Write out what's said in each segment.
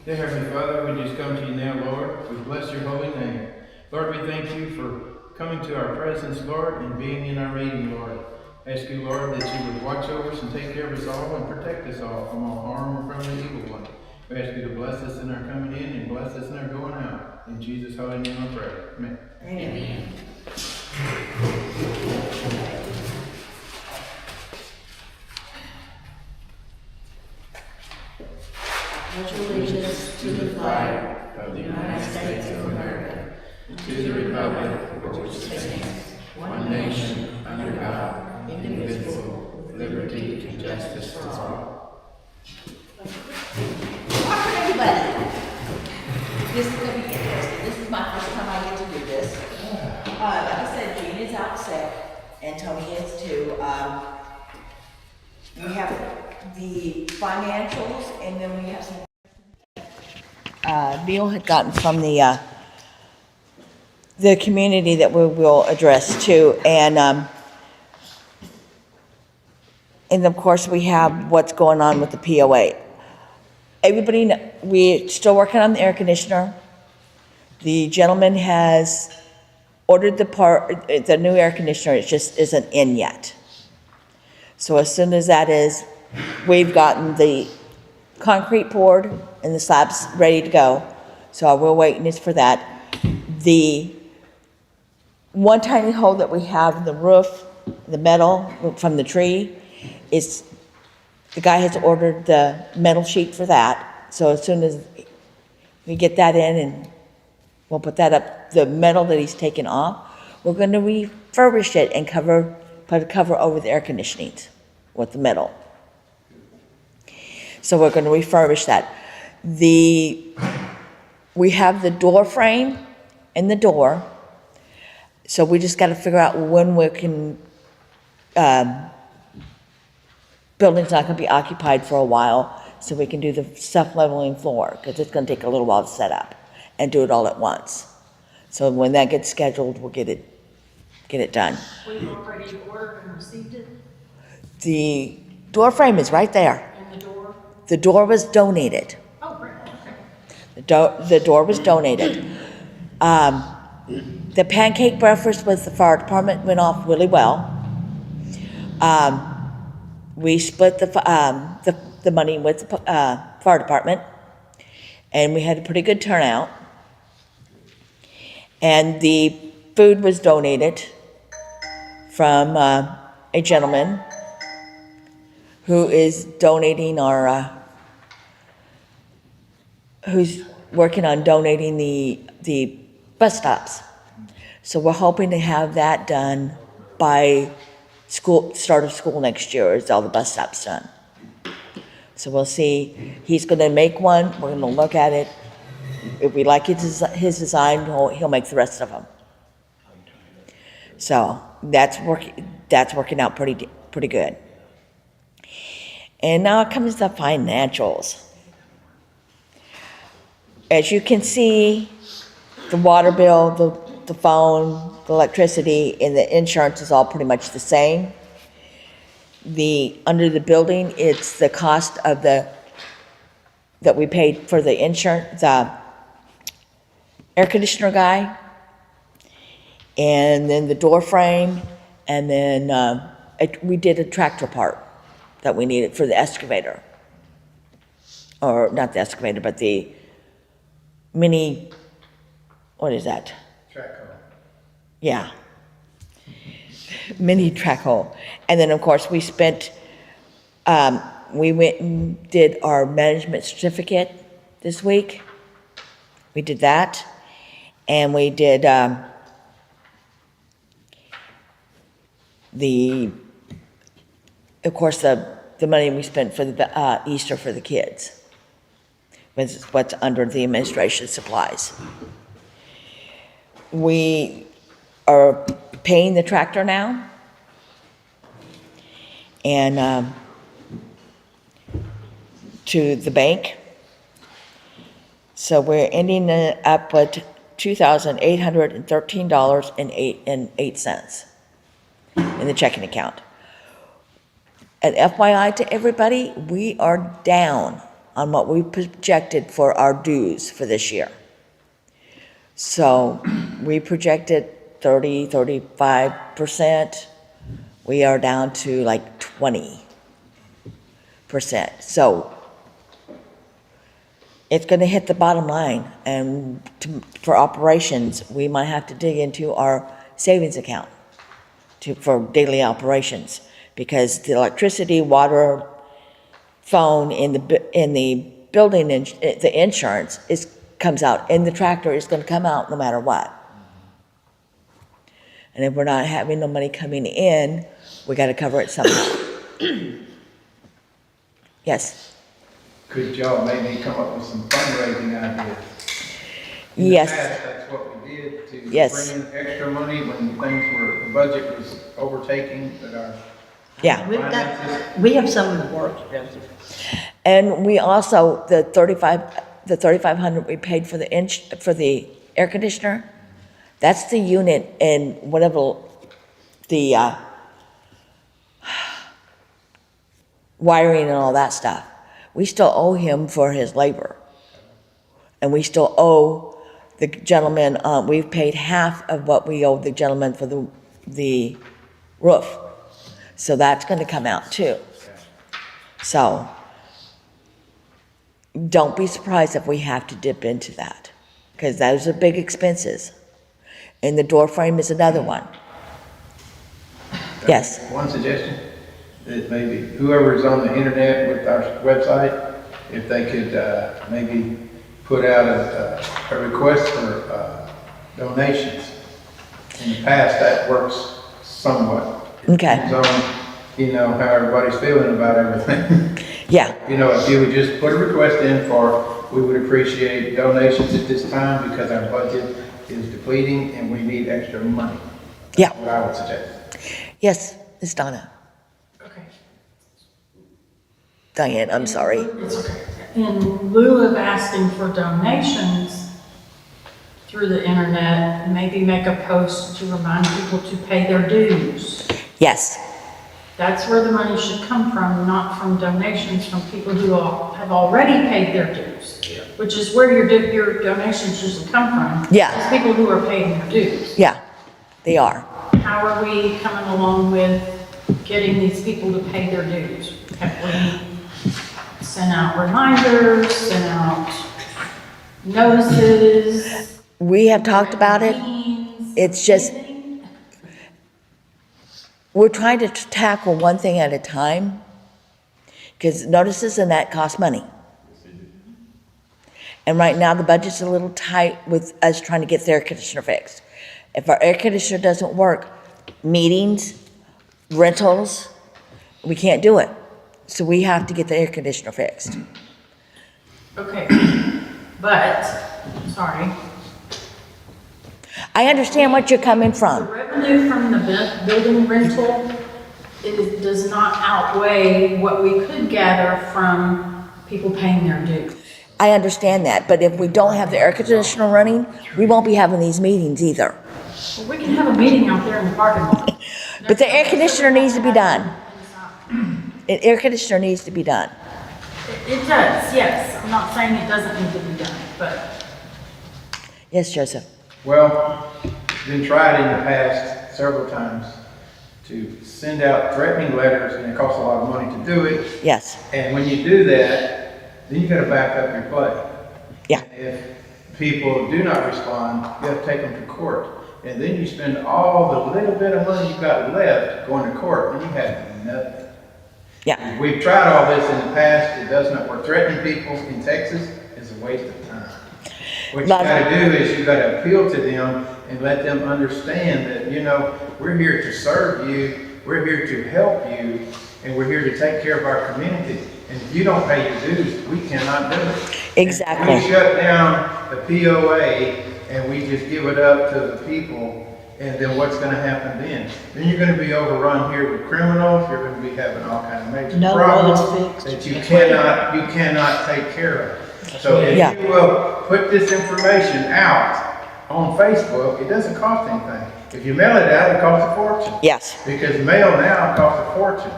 Dear Heavenly Father, we just come to you now, Lord. We bless your holy name. Lord, we thank you for coming to our presence, Lord, and being in our meeting, Lord. I ask you, Lord, that you would watch over us and take care of us all and protect us all from all harm and from the evil one. We ask you to bless us in our coming in and bless us in our going out. In Jesus' holy name I pray. Amen. Amen. Pledge allegiance to the flag of the United States of America, and to the republic for which it stands, one nation, under God, indivisible, with liberty and justice for all. Welcome, everybody. This is going to be interesting. This is my first time I get to do this. Like I said, Jean is out sick, and Tony is too. We have the financials, and then we have some. Neil had gotten from the community that we will address too, and of course we have what's going on with the POA. Everybody, we're still working on the air conditioner. The gentleman has ordered the new air conditioner. It just isn't in yet. So as soon as that is, we've gotten the concrete poured and the slabs ready to go. So we're waiting for that. The one tiny hole that we have in the roof, the metal from the tree, is the guy has ordered the metal sheet for that. So as soon as we get that in, and we'll put that up, the metal that he's taken off, we're going to refurbish it and put a cover over the air conditioning with the metal. So we're going to refurbish that. We have the door frame and the door. So we just got to figure out when we can, building's not going to be occupied for a while, so we can do the self-leveling floor, because it's going to take a little while to set up and do it all at once. So when that gets scheduled, we'll get it done. We've already ordered and received it, The door frame is right there. and the door. The door was donated. Oh, great, okay. The door was donated. The pancake breakfast with the fire department went off really well. We split the money with the fire department, and we had a pretty good turnout. And the food was donated from a gentleman who is donating who's working on donating the bus stops. So we're hoping to have that done by start of school next year, is all the bus stops done. So we'll see. He's going to make one. We're going to look at it. If we like his design, he'll make the rest of them. So that's working out pretty good. And now it comes to financials. As you can see, the water bill, the phone, the electricity, and the insurance is all pretty much the same. Under the building, it's the cost of that we paid for the insurance, the air conditioner guy, and then the door frame, and then we did a tractor part that we needed for the excavator. Or not the excavator, but the mini, what is that? Track hole. Yeah. Mini track hole. And then, of course, we went and did our management certificate this week. We did that. And we did of course, the money we spent for the Easter for the kids. What's under the administration supplies. We are paying the tractor now. And to the bank. So we're ending up with $2,813.08 in the checking account. And FYI to everybody, we are down on what we projected for our dues for this year. So we projected 35%. We are down to like 20%. So it's going to hit the bottom line. And for operations, we might have to dig into our savings account for daily operations, because the electricity, water, phone in the building, the insurance comes out, and the tractor is going to come out no matter what. And if we're not having no money coming in, we got to cover it somehow. Yes. Could y'all maybe come up with some fundraising ideas? Yes. In the past, that's what we did to Yes. bring in extra money when the budget was overtaking, but our Yeah. finances. We have some of the work, Joseph. And we also, the 3,500 we paid for the air conditioner, that's the unit and whatever the wiring and all that stuff. We still owe him for his labor. And we still owe the gentleman, we've paid half of what we owe the gentleman for the roof. So that's gonna come out too. So don't be surprised if we have to dip into that, because those are big expenses. And the door frame is another one. Yes. One suggestion, that maybe whoever's on the internet with our website, if they could maybe put out a request for donations. In the past, that works somewhat. Okay. Depends on, how everybody's feeling about everything. Yeah, If you would just put a request in we would appreciate donations at this time because our budget is depleting and we need extra money. yeah. That's what I would suggest. Yes, Miss Donna. Okay. Diane, I'm sorry. It's okay. In lieu of asking for donations through the internet, maybe make a post to remind people to pay their dues. Yes, That's where the money should come from, not from donations from people who have already paid their dues, which is where your donations usually come from. Yeah. It's people who are paying their dues. yeah, they are. How are we coming along with getting these people to pay their dues? Have we sent out reminders, sent out notices? We have talked about it. meetings, It's just- anything? We're trying to tackle one thing at a time, because notices and that cost money. And right now, the budget's a little tight with us trying to get the air conditioner fixed. If our air conditioner doesn't work, meetings, rentals, we can't do it. So we have to get the air conditioner fixed. Okay, but, sorry, I understand what you're coming the from. revenue from the building rental does not outweigh what we could gather from people paying their dues. I understand that, but if we don't have the air conditioner running, we won't be having these meetings either. Well, we can have a meeting out there in the parking lot. But the air conditioner needs to be done. The air conditioner needs to be done. It does, yes. I'm not saying it doesn't need to be done, but Yes, Joseph? Well, been tried in the past several times to send out threatening letters, and it costs a lot of money to do it. Yes, And when you do that, then you gotta back up your play. yeah, If people do not respond, you have to take them to court. And then you spend all the little bit of money you got left going to court, and you have nothing. yeah, We've tried all this in the past, it does not work. Threatening people in Texas is a waste of time. What you gotta do is you gotta appeal to them and let them understand that, we're here to serve you, we're here to help you, and we're here to take care of our community. And if you don't pay your dues, we cannot do it. exactly. We shut down the POA and we just give it up to the people, and then what's gonna happen then? Then you're gonna be overrun here with criminals, you're gonna be having all kind of major No problems roads fixed. that you cannot take care of. So if Yeah. you will put this information out on Facebook, it doesn't cost anything. If you mail it out, it costs a fortune. Yes, Because mail now costs a fortune.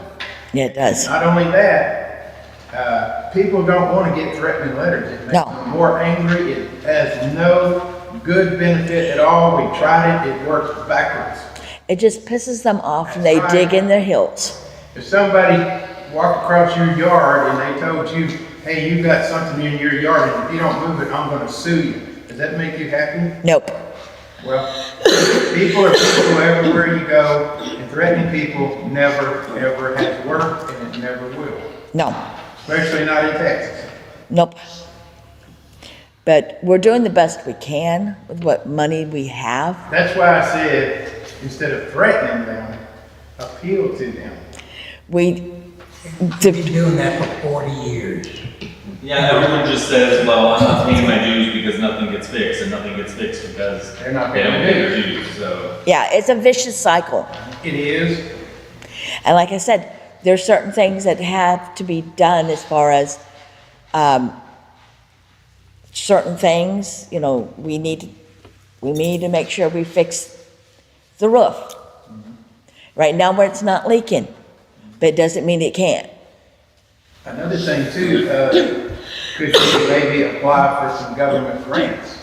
Yeah, it does. Not only that, people don't want to get threatening letters. It makes No. them more angry. It has no good benefit at all. We tried it. It works backwards. It just pisses them off and they That's dig right. in their heels. If somebody walked across your yard and they told you, hey, you got something in your yard and if you don't move it, I'm going to sue you. Does that make you happy? Nope. Well, people are people everywhere you go, and threatening people never, ever has worked, and it never will. No. Especially not in Texas. Nope. But we're doing the best we can with what money we have. That's why I said, instead of threatening them, appeal to them. We, Been doing that for 40 years. Yeah, everyone just says, well, I'm not paying my dues because nothing gets fixed, and nothing gets fixed because They're not they don't paying pay their their dues, so. yeah, it's a vicious cycle. It is. And like I said, there's certain things that have to be done as far as certain things, you know, we need to make sure we fix the roof. Right now where it's not leaking, but it doesn't mean it can't. Another thing too, could you maybe apply for some government grants?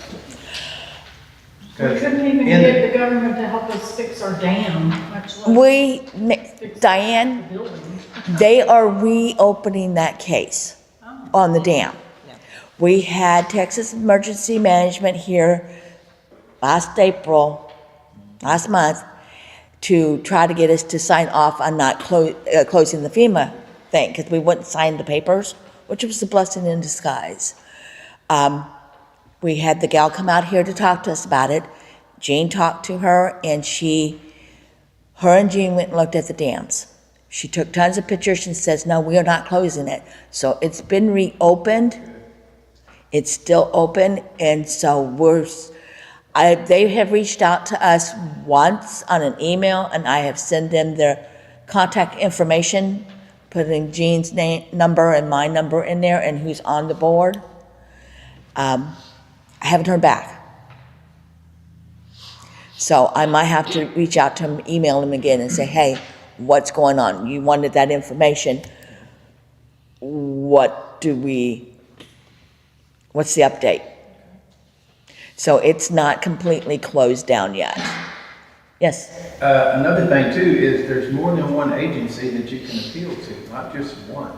We couldn't even in get the government to help us fix our dam, much less fix Diane, the building. they are reopening that case on the dam. We had Texas Emergency Management here last month, to try to get us to sign off on not closing the FEMA thing, because we wouldn't sign the papers, which was a blessing in disguise. We had the gal come out here to talk to us about it. Jean talked to her, and her and Jean went and looked at the dams. She took tons of pictures and says, no, we are not closing it. So it's been reopened. It's still open, and so they have reached out to us once on an email, and I have sent them their contact information, putting Jean's number and my number in there and who's on the board. I haven't heard back. So I might have to reach out to them, email them again and say, hey, what's going on? You wanted that information. What's the update? So it's not completely closed down yet. Yes? Another thing too is there's more than one agency that you can appeal to, not just one.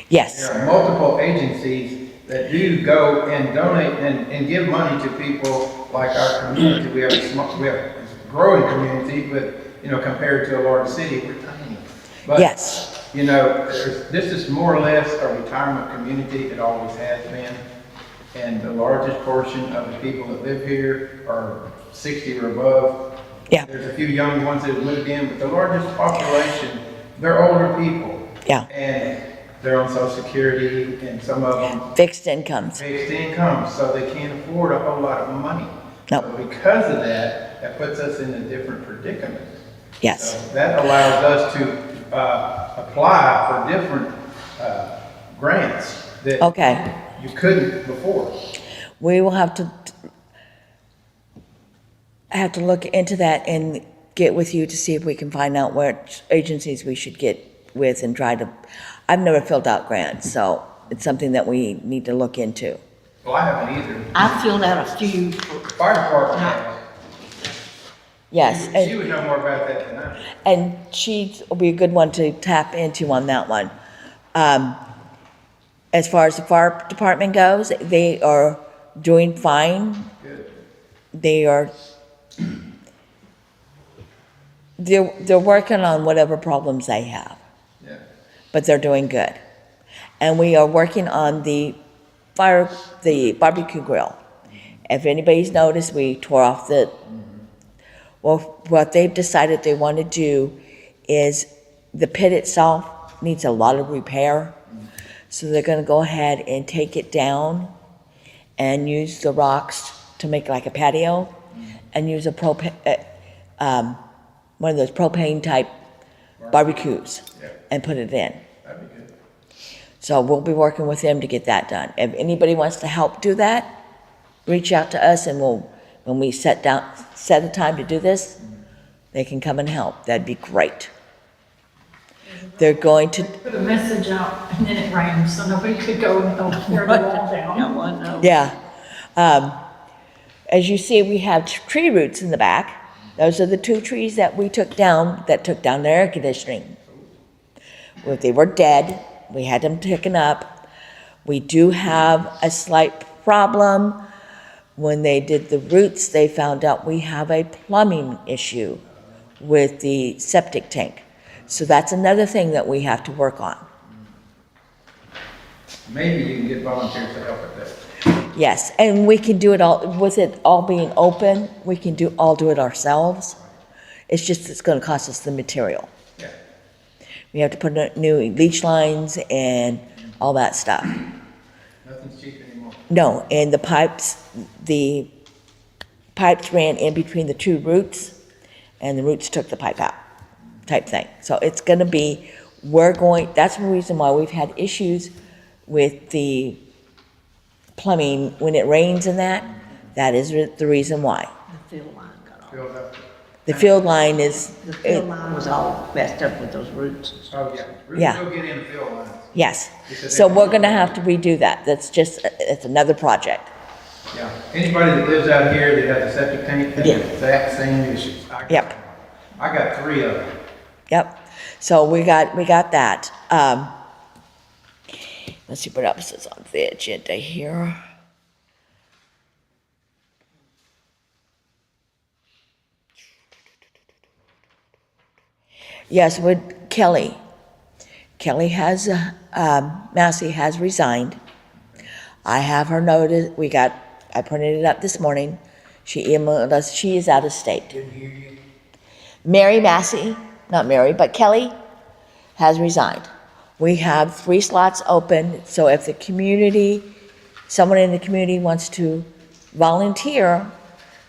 Yes. There are multiple agencies that do go and donate and give money to people like our community. We have a growing community, but you know, compared to a large city, we're tiny. But, Yes. you know, this is more or less a retirement community. It always has been. And the largest portion of the people that live here are 60 or above. Yeah. There's a few young ones that have moved in, but the largest population, they're older people. Yeah. And they're on Social Security, and some of them Fixed incomes. fixed incomes, so they can't afford a whole lot of money. No. So because of that, that puts us in a different predicament. Yes. So that allows us to apply for different grants that Okay. you couldn't before. We will have to look into that and get with you to see if we can find out which agencies we should get with and try to, I've never filled out grants, so it's something that we need to look into. Well, I haven't either. I filled out a few. Fire department has. Yes, She would know more about that than I. and she will be a good one to tap into on that one. As far as the fire department goes, they are doing fine. Good. They're working on whatever problems they have, Yeah. but they're doing good. And we are working on the barbecue grill. If anybody's noticed, we tore off well, what they've decided they want to do is the pit itself needs a lot of repair. So they're gonna go ahead and take it down and use the rocks to make like a patio and use one of those propane type barbecues and put it in. That'd be good. So we'll be working with them to get that done. If anybody wants to help do that, reach out to us, and when we set a time to do this, they can come and help. That'd be great. They're going to, Put a message out and then it rains, so nobody could go and help tear the wall down. yeah. As you see, we have tree roots in the back. Those are the 2 trees that we took down, that took down the air conditioning. Well, they were dead. We had them taken up. We do have a slight problem. When they did the roots, they found out we have a plumbing issue with the septic tank. So that's another thing that we have to work on. Maybe you can get volunteers to help with that. Yes, and we can do it all, with it all being open, we can do it ourselves. It's just, it's gonna cost us the material. Yeah. We have to put in new leach lines and all that stuff. Nothing's cheap anymore. No, and the pipes ran in between the 2 roots, and the roots took the pipe out, type thing. So it's gonna be, that's the reason why we've had issues with the plumbing when it rains and that is the reason why. The field line got off. Filled up. The field line is, The field line was all messed up with those roots and stuff. Oh, yeah. Roots Yeah. will get in the field lines. yes. So we're gonna have to redo that. It's another project. Yeah. Anybody that lives out here that has a septic tank, has Yeah. the exact same issue. Yep. I got 3 of them. Yep. So we got that. Let's see what else is on the agenda here. Yes, with Kelly. Kelly has, Massey has resigned. I have her notice, I printed it up this morning. She emailed us, she is out of state. Mary Massey, not Mary, but Kelly has resigned. We have 3 slots open, so if the community, someone in the community wants to volunteer,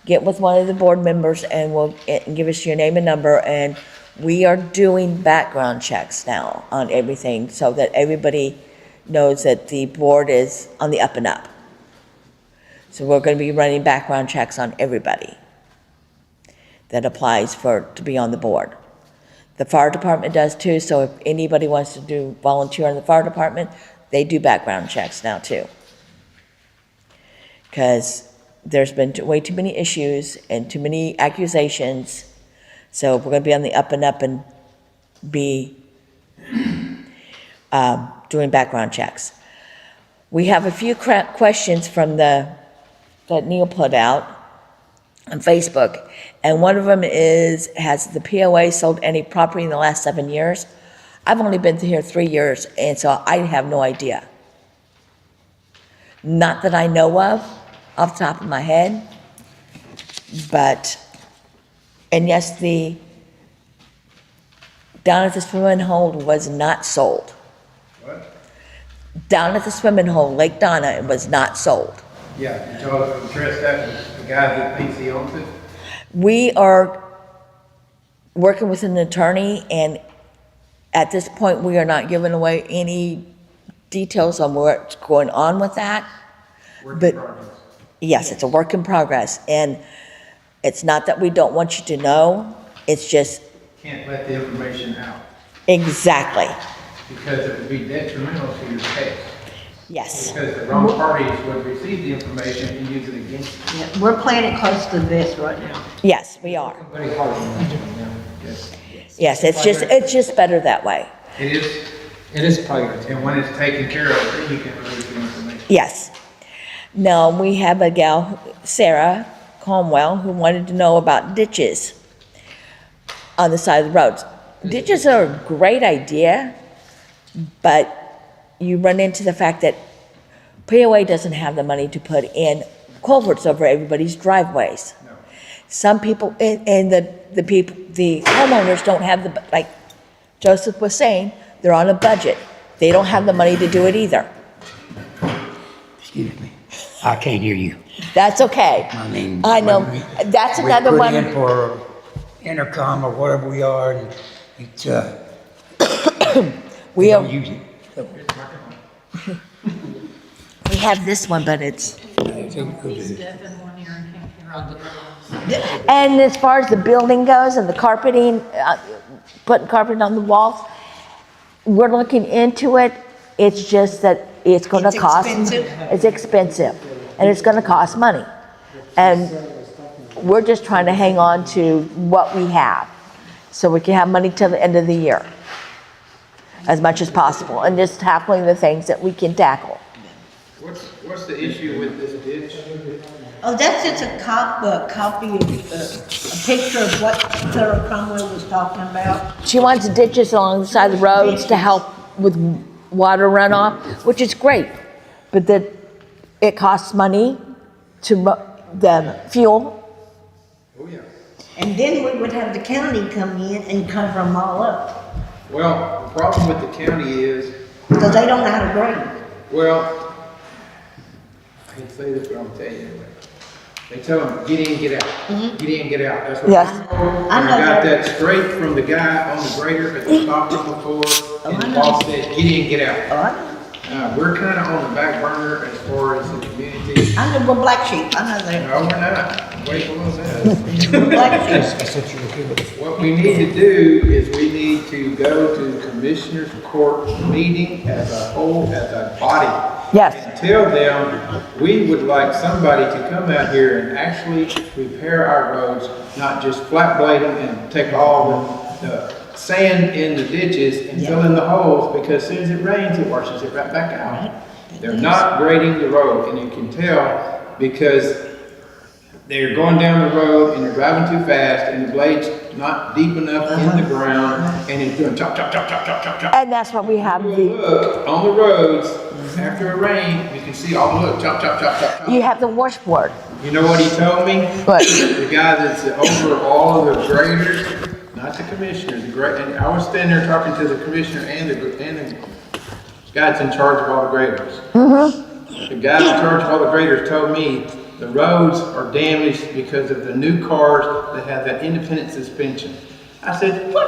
get with one of the board members and give us your name and number, and we are doing background checks now on everything so that everybody knows that the board is on the up and up. So we're gonna be running background checks on everybody that applies to be on the board. The fire department does too, so if anybody wants to volunteer in the fire department, they do background checks now too. Because there's been way too many issues and too many accusations, so we're gonna be on the up and up and be doing background checks. We have a few questions from that Neil put out on Facebook, and one of them is, has the POA sold any property in the last 7 years? I've only been here 3 years, and so I have no idea. Not that I know of, off the top of my head, but, and yes, down at the swimming hole was not sold. What? Down at the swimming hole, Lake Donna, it was not sold. Yeah, did y'all address that with the guy that thinks he owns it? We are working with an attorney, and at this point, we are not giving away any details on what's going on with that. Work in But- progress. Yes, it's a work in progress, and it's not that we don't want you to know, it's just, Can't let the information out exactly, because it would be detrimental to your case. yes. Because the wrong parties would receive the information and use it against you. Yeah, we're playing it close to the vest right now. Yes, we are. Very hard on that one, yeah. Yes. Yes, it's just better that way. It is, It is priority. and when it's taken care of, then you can release the information. Yes. Now, we have a gal, Sarah Comwell, who wanted to know about ditches on the side of the roads. Ditches are a great idea, but you run into the fact that POA doesn't have the money to put in culverts over everybody's driveways. No. Some people, and the homeowners don't have like Joseph was saying, they're on a budget. They don't have the money to do it either. Excuse me. I can't hear you. That's okay. I mean. I know, when that's another We one. put in for intercom or whatever we are, and it's, We don't are, use it. So, we have this one, but it's, it's a good- He's deaf in one ear and can't hear on the other. and as far as the building goes and the carpeting, putting carpet on the walls, we're looking into it. It's just that it's gonna It's cost. expensive? It's expensive, and it's gonna cost money. And we're just trying to hang on to what we have, so we can have money till the end of the year, as much as possible, and just tackling the things that we can tackle. What's the issue with this ditch? Oh, that's just a copy of, a picture of what Sarah Cromwell was talking about. She wants ditches along the side of the roads to help with water runoff, which is great, but that it costs money to the fuel. Oh, yeah. And then we would have the county come in and cover them all up, Well, the problem with the county is, because they don't know how to grade. well, I hate to say this, but I'm gonna tell you anyway. They tell them, get in, get out. Get in, get out. That's what Yes. And I got that straight from the guy on the grader at the top of the floor, and the boss said, get in, get out. Oh, I know. We're kind of on the back burner as far as the community. I know, we're black sheep, I know that. No, we're not. Wait below that. We're black sheep. What we need to do is we need to go to Commissioners Court meeting as a whole, as a body. Yes. And tell them, we would like somebody to come out here and actually repair our roads, not just flat blade them and take all the sand in the ditches and fill in the holes, because as soon as it rains, it washes it right back out. They're not grading the road, and you can tell because they're going down the road and they're driving too fast, and the blade's not deep enough in the ground, and it's doing chop, chop, chop, chop, chop, chop, chop. And that's what we have the, Look, on the roads, after a rain, you can see all the look, chop, chop, chop, chop, chop. you have the washboard. You know what he told me? But The guy that's over all of the graders, not the commissioner, and I was standing there talking to the commissioner and the guy that's in charge of all the graders. The guy in charge of all the graders told me the roads are damaged because of the new cars that have that independent suspension. I said, what?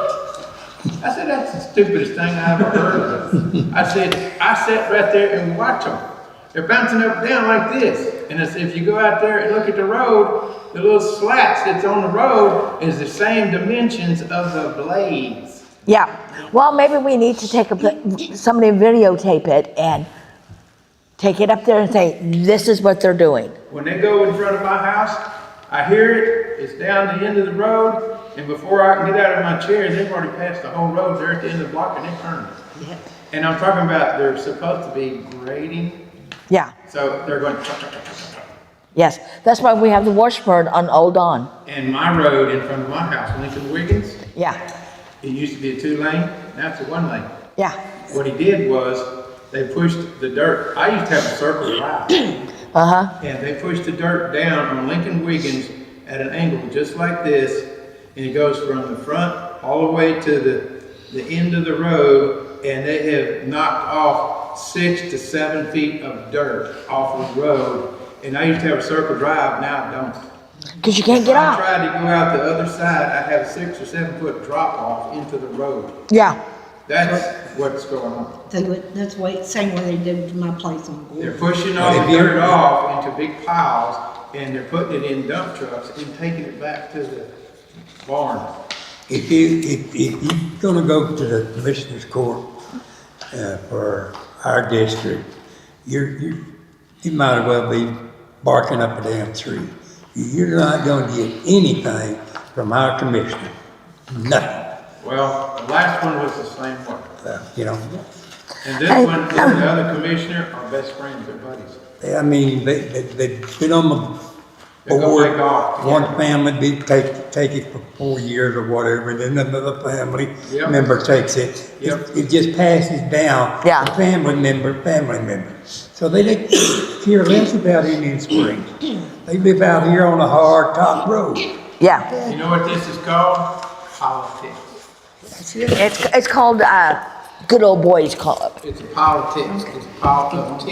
I said, that's the stupidest thing I ever heard of. I said, I sat right there and watch them. They're bouncing up and down like this. And I said, if you go out there and look at the road, the little slats that's on the road is the same dimensions of the blades. yeah, well, maybe we need to take somebody videotape it and take it up there and say, this is what they're doing. When they go in front of my house, I hear it, it's down the end of the road, and before I can get out of my chair, they've already passed the whole road. They're at the end of the block and they turn. And I'm talking about they're supposed to be grading, Yeah, so they're going chop, chop, chop, chop, chop. yes, that's why we have the washboard on Old Dawn. And my road in front of my house, Lincoln Wiggins, Yeah, it used to be a 2-lane, now it's a 1-lane. yeah, What he did was, they pushed the dirt, I used to have a circle drive, and they pushed the dirt down on Lincoln Wiggins at an angle just like this, and it goes from the front all the way to the end of the road, and they have knocked off 6 to 7 feet of dirt off of the road. And I used to have a circle drive, now I don't. because you can't get I off. tried to go out the other side, I have a 6 or 7 foot drop off into the road. Yeah, That's what's going on. That's the way, same way they did to my place on Gore. They're pushing all the dirt off into big piles, and they're putting it in dump trucks and taking it back to the barn. If you're gonna go to the Commissioner's Court, for our district, you might as well be barking up a damn tree. You're not gonna get anything from our commissioner, nothing, Well, the last one was the same way. you know. And this one, and the other commissioner are best friends, they're buddies. I mean, they've been on the They go board. back off One together. family take it for 4 years or whatever, and then another family Yep. member takes it. Yep. It just passes down. Yeah. to family member. So they don't care less about Indian Springs. They live out here on a hard top road. yeah. You know what this is called? Politics. It's called, good old boys club. It's politics, it's politics.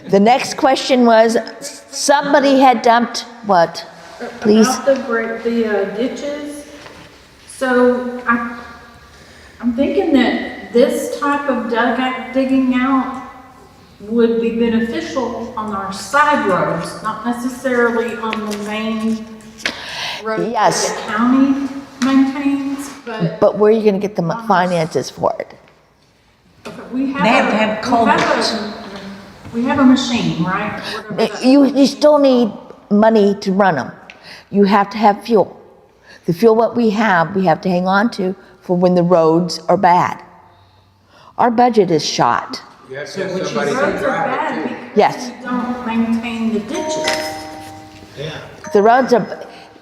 The next question was, somebody had dumped what? Please? About the ditches. So I'm thinking that this type of digging out would be beneficial on our side roads, not necessarily on the main road that Yes. the county maintains. But where are you gonna get the finances for it? We have They have a- to have culverts. We have a machine, right? Whatever that- You still need money to run them. You have to have fuel. The fuel what we have to hang on to for when the roads are bad. Our budget is shot. You have to So have what you somebody The to roads are drive bad it too. because Yes. we don't maintain the ditches. Yeah. The roads are,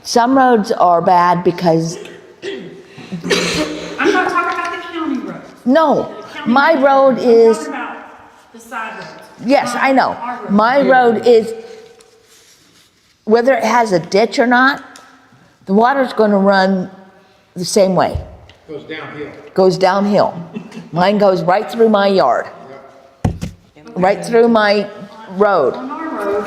some roads are bad because, I'm not talking about the county roads. no, The county my roads. road I'm is, talking about the side roads. yes, I know. Our roads. My road is, whether it has a ditch or not, the water's gonna run the same way. Goes downhill. Goes downhill. Mine goes right through my yard. Right through my road. On our road,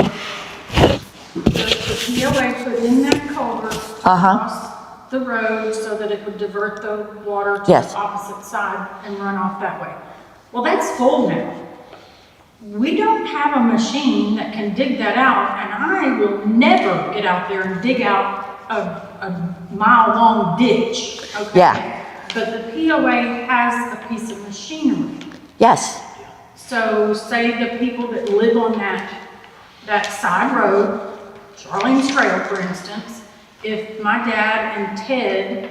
the POA put in that culvert Uh-huh. across the road so that it would divert the water to Yes. the opposite side and run off that way. Well, that's full now. We don't have a machine that can dig that out, and I will never get out there and dig out a mile-long ditch, okay? Yeah. But the POA has a piece of machinery. Yes, So say the people that live on that side road, Charlene's Trail, for instance, if my dad and Ted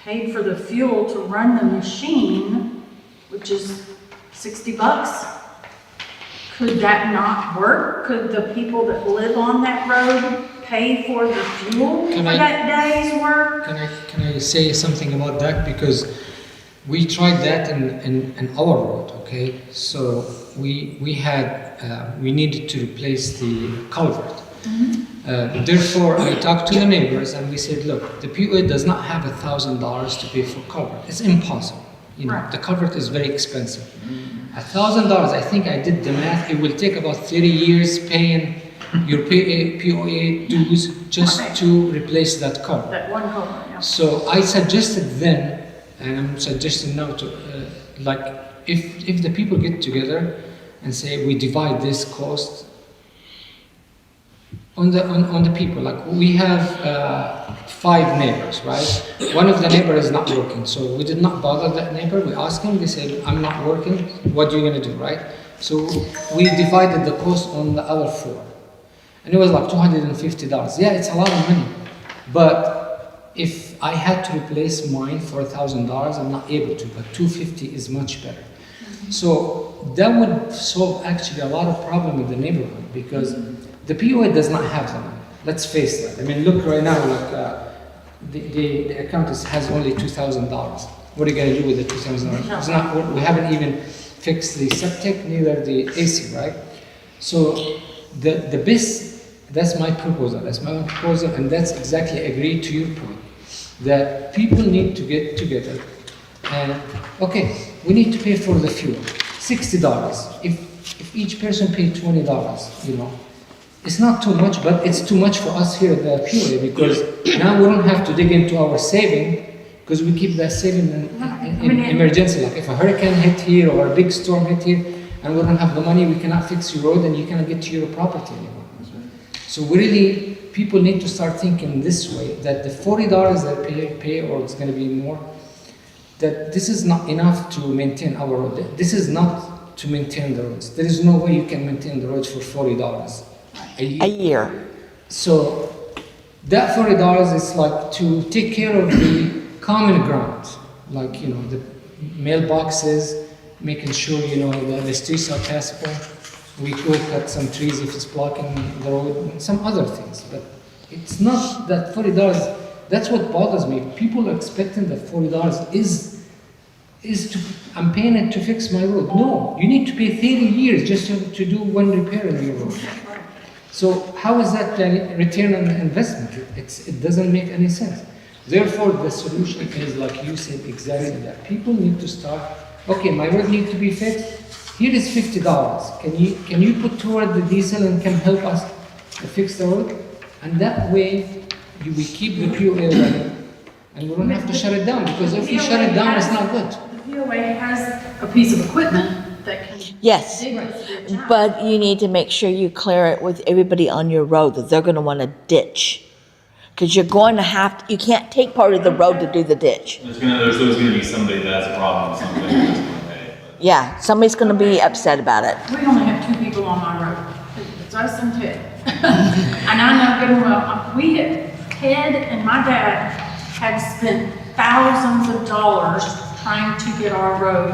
paid for the fuel to run the machine, which is $60, could that not work? Could the people that live on that road pay for the fuel Can for I- that day's work? Can I say something about that? Because we tried that in our road, okay? So we needed to replace the culvert. Therefore, I talked to the neighbors and we said, look, the POA does not have $1,000 to pay for culvert. It's impossible. You know, Right. the culvert is very expensive. $1,000, I think I did the math, it will take about 30 years paying your POA dues just Okay. to replace that culvert. That one culvert, yeah. So I suggested then, and I'm suggesting now to, like, if the people get together and say we divide this cost on the people, like we have 5 neighbors, right? One of the neighbors is not working, so we did not bother that neighbor. We asked him. They said, "I'm not working. What are you gonna do?" Right? So we divided the cost on the other 4, and it was like $250. Yeah, it's a lot of money, but if I had to replace mine for $1,000, I'm not able to, but $250 is much better. So that would solve actually a lot of problem in the neighborhood because the POA does not have the money. Let's face that. I mean, look right now, like the account has only $2,000. What are you gonna do with the $2,000? It's not. We haven't even fixed the septic, neither the AC, right? So the best. That's my proposal. That's my own proposal, and that's exactly agreed to your point. That people need to get together and okay, we need to pay for the fuel, $60. If each person paid $20, you know, it's not too much, but it's too much for us here at the POA because now we don't have to dig into our saving because we keep that saving in emergency. Like if a hurricane hit here or a big storm hit here and we don't have the money, we cannot fix your road and you cannot get to your property anymore. So we really, people need to start thinking this way, that the $40 that pay or it's going to be more, that this is not enough to maintain our road. This is not to maintain the roads. There is no way you can maintain the roads for $40 a year. a year. So that $40 is like to take care of the common ground, like, you know, the mailboxes, making sure, you know, the streets are passable. We could cut some trees if it's blocking the road, and some other things. But it's not that $40. That's what bothers me. People are expecting that $40 is to, I'm paying it to fix my road. No, you need to pay 30 years just to do one repair in your road. So how is that return on investment? It doesn't make any sense. Therefore, the solution is, like you said, exactly that. People need to start, okay, my road needs to be fixed. Here is $50. Can you put toward the diesel and can help us to fix the road? And that way, we keep the POA running and we don't have to shut it down because if you shut it down, it's not good. The POA has a piece of equipment that can Yes, dig this ditch out. but you need to make sure you clear it with everybody on your road that they're gonna want to ditch. Because you're going to have, you can't take part of the road to do the ditch. There's always gonna be somebody that has a problem with something that's gonna pay. Yeah, somebody's gonna be upset about it. We only have 2 people on my road. It's us and Ted. And I know good and well, Ted and my dad had spent thousands of dollars trying to get our road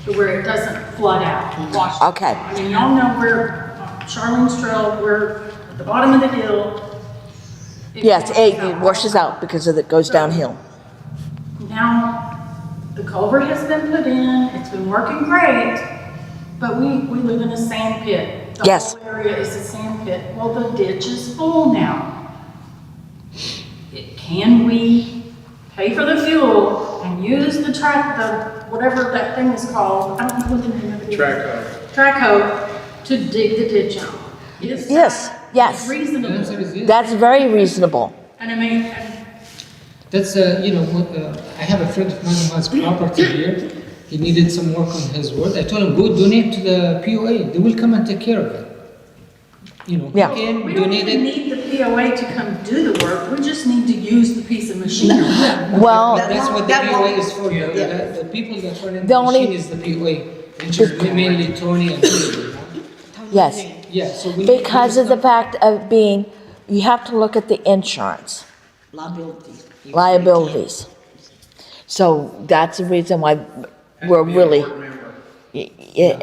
to where it doesn't flood out and wash. Okay. I mean, y'all know where Charlene's Trail, we're at the bottom of the hill. Yes, it washes out because it goes downhill. Now, the culvert has been put in, it's been working great, but we live in a sand pit. The Yes. whole area is a sand pit. Well, the ditch is full now. Can we pay for the fuel and use the whatever that thing is called, I don't know what the name of it is. Track hoe to dig the ditch out? Is Yes, that yes. The reasonable? answer is yes. That's very reasonable. And I mean, That's, I have a friend of mine who has property here. He needed some work on his road. I told him, go donate to the POA. They will come and take care of it. Yeah. He came, we don't even donated. need the POA to come do the work, we just need to use the piece of machinery. Well, That's what the That POA won't- is for. The people that run in The the only- machine is the POA. Which is mainly Tony and Tony. yes, Yeah, so we. because of the fact of being, you have to look at the insurance liabilities. So that's the reason why we're really,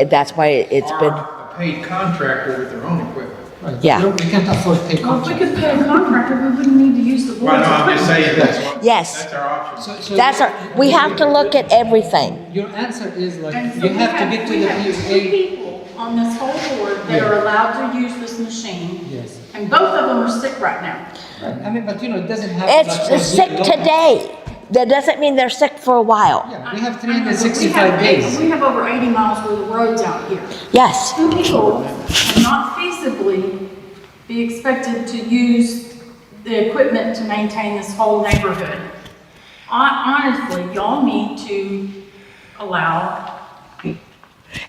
that's why it's been, Are a paid contractor with their own equipment. Right. Yeah. We can't afford to pay Well, if we contract. could pay a contractor, we wouldn't need to use the board's Well, no, I'm just equipment. saying that's what, Yes. that's our option. So that's our, we have to look at everything. Your answer is like, And so you have to get to we the have 2 POA. people on this whole board that are allowed to use this machine. Yes. And both of them are sick right now. I mean, but it doesn't have. like, It's sick today. That doesn't mean they're sick for a while. Yeah, we have We 365 have- days. We have over 80 miles worth of roads out here. Yes, 2 people cannot feasibly be expected to use the equipment to maintain this whole neighborhood. Honestly, y'all need to allow,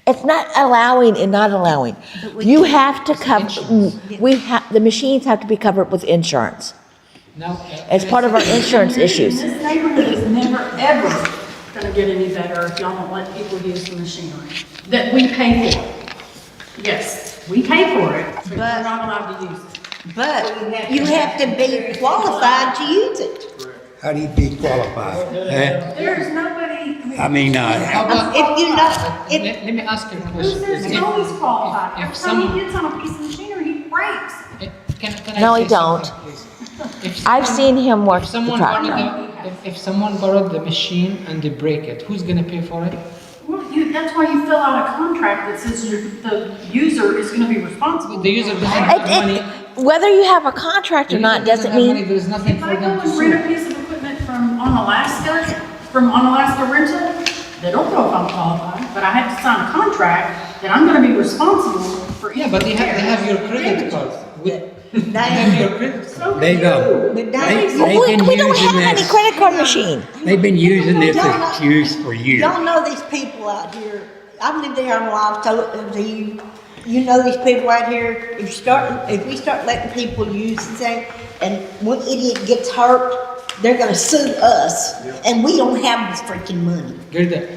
it's not allowing and not allowing. You have to cover, the machines have to be covered with insurance. Now. It's part of our insurance issues. this neighborhood is never, ever gonna get any better if y'all don't let people use the machinery that we pay for. Yes, we pay for it, but we're not allowed to use it. But you have to be qualified to use it. How do you be qualified? There's nobody, I mean, How about, If you know, let me ask you a who question. says If- Tony's qualified? if Every time someone- he gets on a piece of machinery, he breaks. Can I No, say he don't. something, please? If I've seen him work If the someone truck. borrowed if someone borrowed the machine and they break it, who's gonna pay for it? Well, that's why you fill out a contract that says the user is gonna be responsible. The user doesn't have money. Whether you have a contract or The not user doesn't doesn't have money, mean, there's nothing If for I go them to and rent a sue. piece of equipment from Unalaska Rental, they don't know if I'm qualified, but I have to sign a contract that I'm gonna be responsible for. Yeah, but they have your credit card. They have your credit card. they go. but They've we been don't using have any this, credit card machine. they've been using this excuse for years. y'all know these people out here. I've lived there a while, so you know these people out here. If we start letting people use the thing, and one idiot gets hurt, they're gonna sue us, and we don't have this freaking money. Gerda,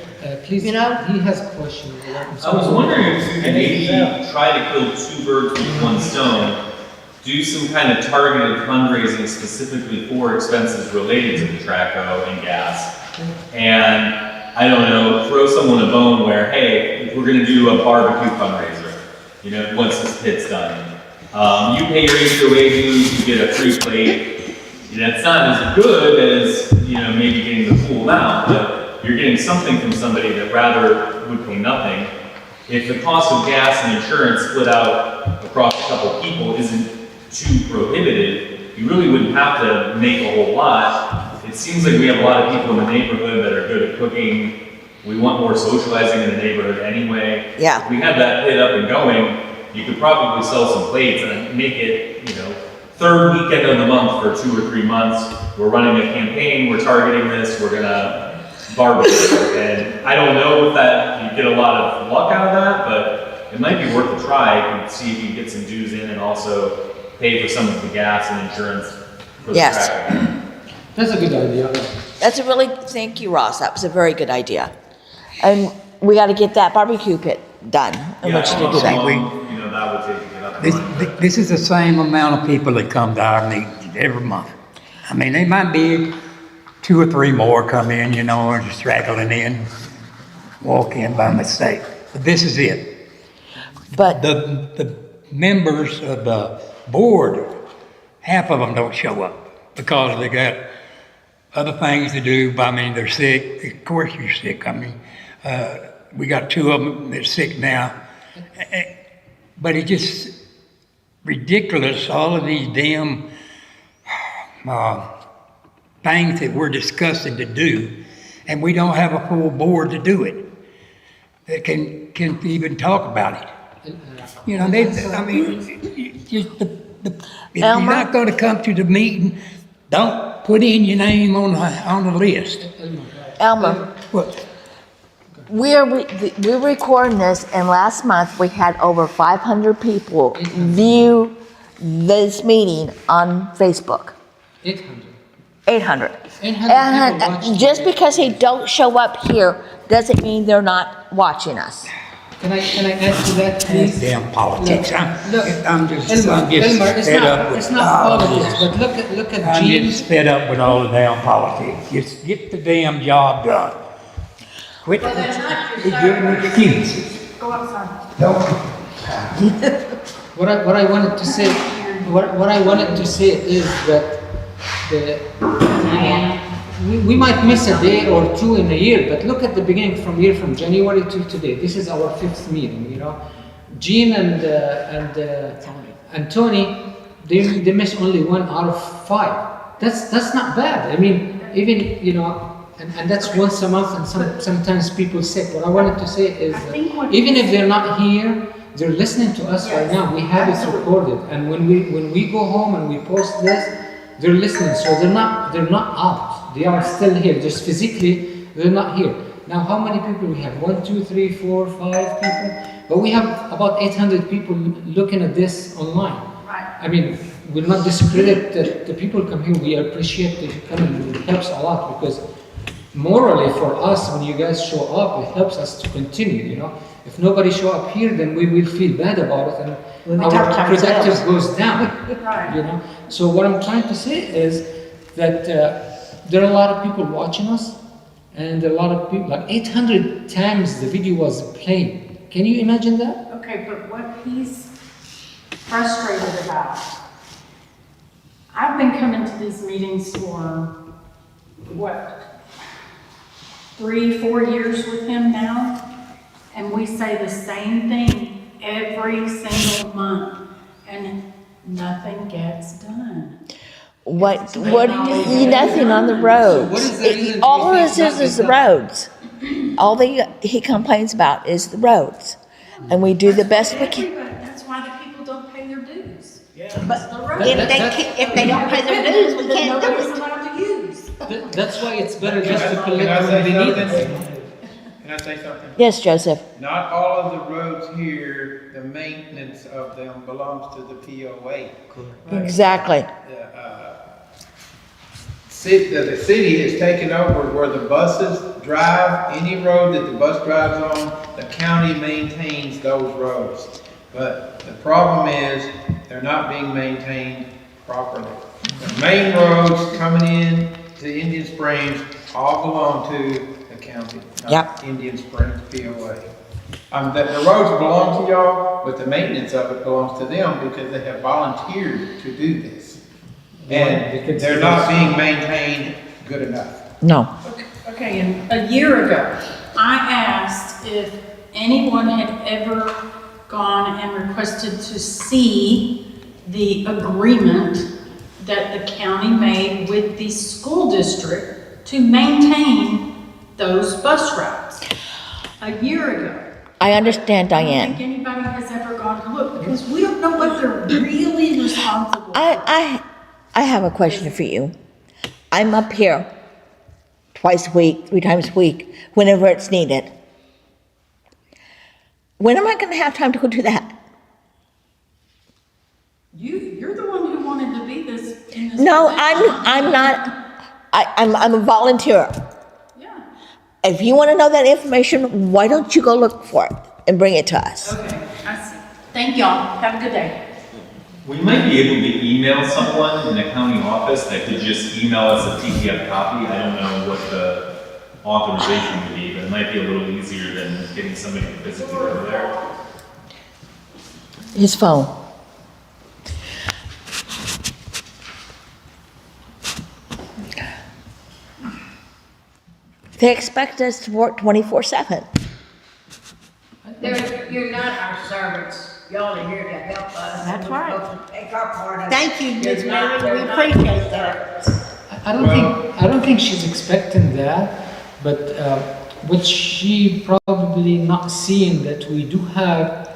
please, You know? he has a question. I was wondering if we could maybe try to kill 2 birds with 1 stone, do some kind of targeted fundraising specifically for expenses related to the Traco and gas. And, I don't know, throw someone a bone where, hey, we're gonna do a barbecue fundraiser, once this pit's done. You pay your HOA dues, you get a free plate. It's not as good as, maybe getting the full amount, but you're getting something from somebody that rather would pay nothing. If the cost of gas and insurance split out across a couple people isn't too prohibitive, you really wouldn't have to make a whole lot. It seems like we have a lot of people in the neighborhood that are good at cooking. We want more socializing in the neighborhood anyway. Yeah. If we had that pit up and going, you could probably sell some plates and make it, 3rd weekend of the month for 2 or 3 months. We're running a campaign, we're targeting this, we're gonna barbecue. And I don't know if you get a lot of luck out of that, but it might be worth a try and see if you can get some dues in and also pay for some of the gas and insurance for the Yes. track. That's a good idea. That's a really, thank you, Ross, that was a very good idea. And we gotta get that barbecue pit done, I want you to do that. You know, that would take to get up and running, but- This is the same amount of people that come to our meetings every month. I mean, there might be 2 or 3 more come in, you know, or just straggling in, walk in by mistake. But this is it. But, The members of the board, half of them don't show up because they got other things to do. I mean, they're sick. Of course you're sick. I mean, we got 2 of them that's sick now. But it's just ridiculous, all of these damn things that we're discussing to do, and we don't have a full board to do it that can even talk about it. You know, I mean, just if you're Elmer? not going to come to the meeting, don't put in your name on the list. Elmer, What? we're recording this, and last month we had over 500 people view this meeting on Facebook. 800. 800. 800 And people watched just it. because they don't show up here doesn't mean they're not watching us. Can I add to that, please? Damn politics. Look, I'm just Elmer, it's fed up with it's not all of politics, this. but look at I'm Gene. just fed up with all the damn politics. Just get the damn job done. Quit giving excuses. Go outside. Don't. What I wanted to say, what I wanted to say is that we might miss a day or 2 in a year, but look at the beginning from January to today. This is our 5th meeting, you know. Gene and Tony, they miss only 1 out of 5. That's not bad. I mean, even, you know, and that's once a month, and sometimes people sick. What I wanted to say is that even if they're not here, they're listening to us right now. We have it recorded, and when we go home and we post this, they're listening. So they're not out. They are still here. Just physically, they're not here. Now, how many people we have? 1, 2, 3, 4, 5 people. But we have about 800 people looking at this online. Right. I mean, we'll not discredit that the people come here. We appreciate the coming. It helps a lot because morally for us, when you guys show up, it helps us to continue, you know. If nobody show up here, then we will feel bad about it and our productive goes down, Right. you know. So what I'm trying to say is that there are a lot of people watching us, and a lot of people, like 800 times the video was played. Can you imagine that? Okay, but what he's frustrated about, I've been coming to these meetings for, 3-4 years with him now, and we say the same thing every single month, and nothing gets done. Nothing on the roads. what is the reason All you it think is the nothing's roads. All he complains about is the roads. And we do the best we can. That's why the people don't pay their dues. But The road. if they don't pay their dues, we can't do Nobody's it. allowed to use. That's why it's better just to Can I collect when say they need something? it. Can I say something? Yes, Joseph. Not all of the roads here, the maintenance of them belongs to the POA. Exactly. The city has taken over where the buses drive, any road that the bus drives on, the county maintains those roads. But the problem is, they're not being maintained properly. The main roads coming in to Indian Springs all belong to the county, not Yep. Indian Springs POA. The roads belong to y'all, but the maintenance of it belongs to them because they have volunteered to do this. And they're not being maintained good enough. No. Okay, and a year ago, I asked if anyone had ever gone and requested to see the agreement that the county made with the school district to maintain those bus routes. A year ago. I understand, I don't Diane. think anybody has ever gone to look because we don't know what they're really responsible for. I have a question for you. I'm up here twice a week, 3 times a week, whenever it's needed. When am I going to have time to go do that? You're the one who wanted to be in this. No, I'm not, I'm a volunteer. Yeah. If you want to know that information, why don't you go look for it and bring it to us? Okay, I see. Thank y'all. Have a good day. We might be able to email someone in the county office that could just email us a PDF copy. I don't know what the authorization would be, but it might be a little easier than getting somebody to physically go there. His phone. They expect us to work 24/7. You're not our servants. Y'all are here to help us. That's We're right. supposed to take our part of it. Thank you, Ms. You're not- Mary, we you're not appreciate our that. servants. I don't think she's expecting that, but what she probably not seeing that we do have,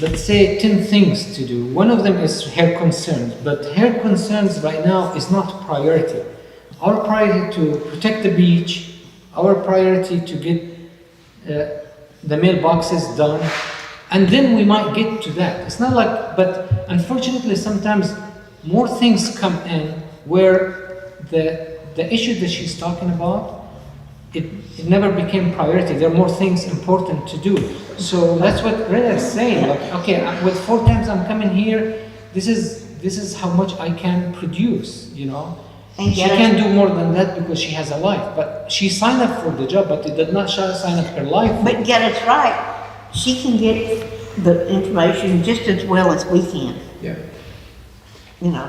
let's say, 10 things to do. One of them is her concerns, but her concerns right now is not priority. Our priority to protect the beach, our priority to get the mailboxes done, and then we might get to that. It's not like, but unfortunately sometimes more things come in where the issue that she's talking about, it never became priority. There are more things important to do. So that's what Reda is saying. Like, okay, with 4 times I'm coming here, this is how much I can produce, you know. And She get can it. do more than that because she has a life. But she signed up for the job, but it did not sign up her life. But get us right, she can get the information just as well as we can, Yeah. you know.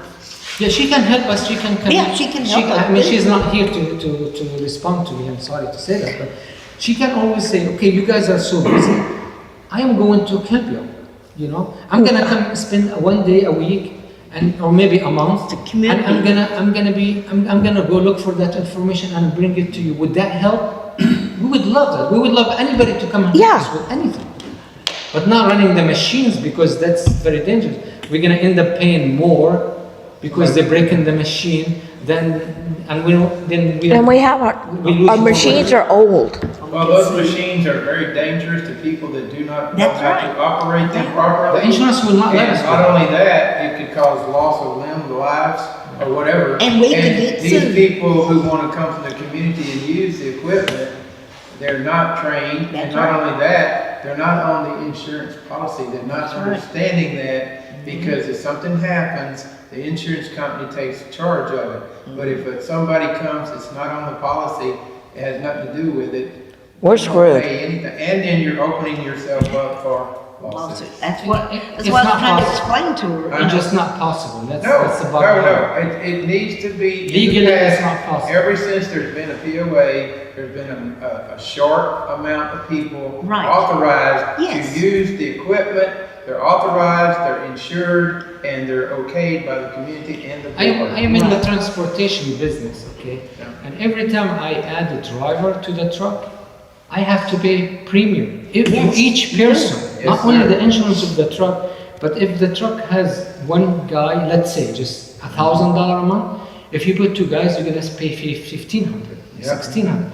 Yeah, she can help us. She can. Yeah, she can help us. I mean, she's not here to respond to me. I'm sorry to say that, but she can always say, "Okay, you guys are so busy. I am going to help you. You know, I'm gonna come spend 1 day a week, or maybe a month, The community. and I'm gonna go look for that information and bring it to you. Would that help? We would love that. We would love anybody to come and help Yeah. us with anything, but not running the machines because that's very dangerous. We're gonna end up paying more because they're breaking the machine. Then And we have we lose our more machines money. are old. Well, those machines are very dangerous to people that do not know That's how to right. operate them The properly. insurance will not let And us. not go. only that, it could cause loss of limbs, lives, or whatever. And we could get these sued. people who want to come from the community and use the equipment, they're not trained. And That's not right. only that, they're not on the insurance policy. They're not That's right. understanding that because if something happens, the insurance company takes charge of it. But if somebody comes, it's not on the policy, it has nothing to do with it. We're you don't screwed. pay anything. And then you're opening yourself up for lawsuits. Lawsuit. That's what It's I'm not trying to possible. explain to her. It's just not possible. That's No, the no, bottom line. no, it needs to be. in the Legally, it's past, not possible. Ever since there's been a POA, there's been a short amount of people Right. authorized Yes. to use the equipment. They're authorized, they're insured, and they're okayed by the community and the board. I am in the transportation business, okay? Yeah. And every time I add a driver to the truck, I have to pay premium. If Yes. each person, Yes, not only sir. the insurance of the truck, but if the truck has one guy, let's say just $1,000 a month, if you put 2 guys, you're gonna pay $1,500, Yeah. $1,600.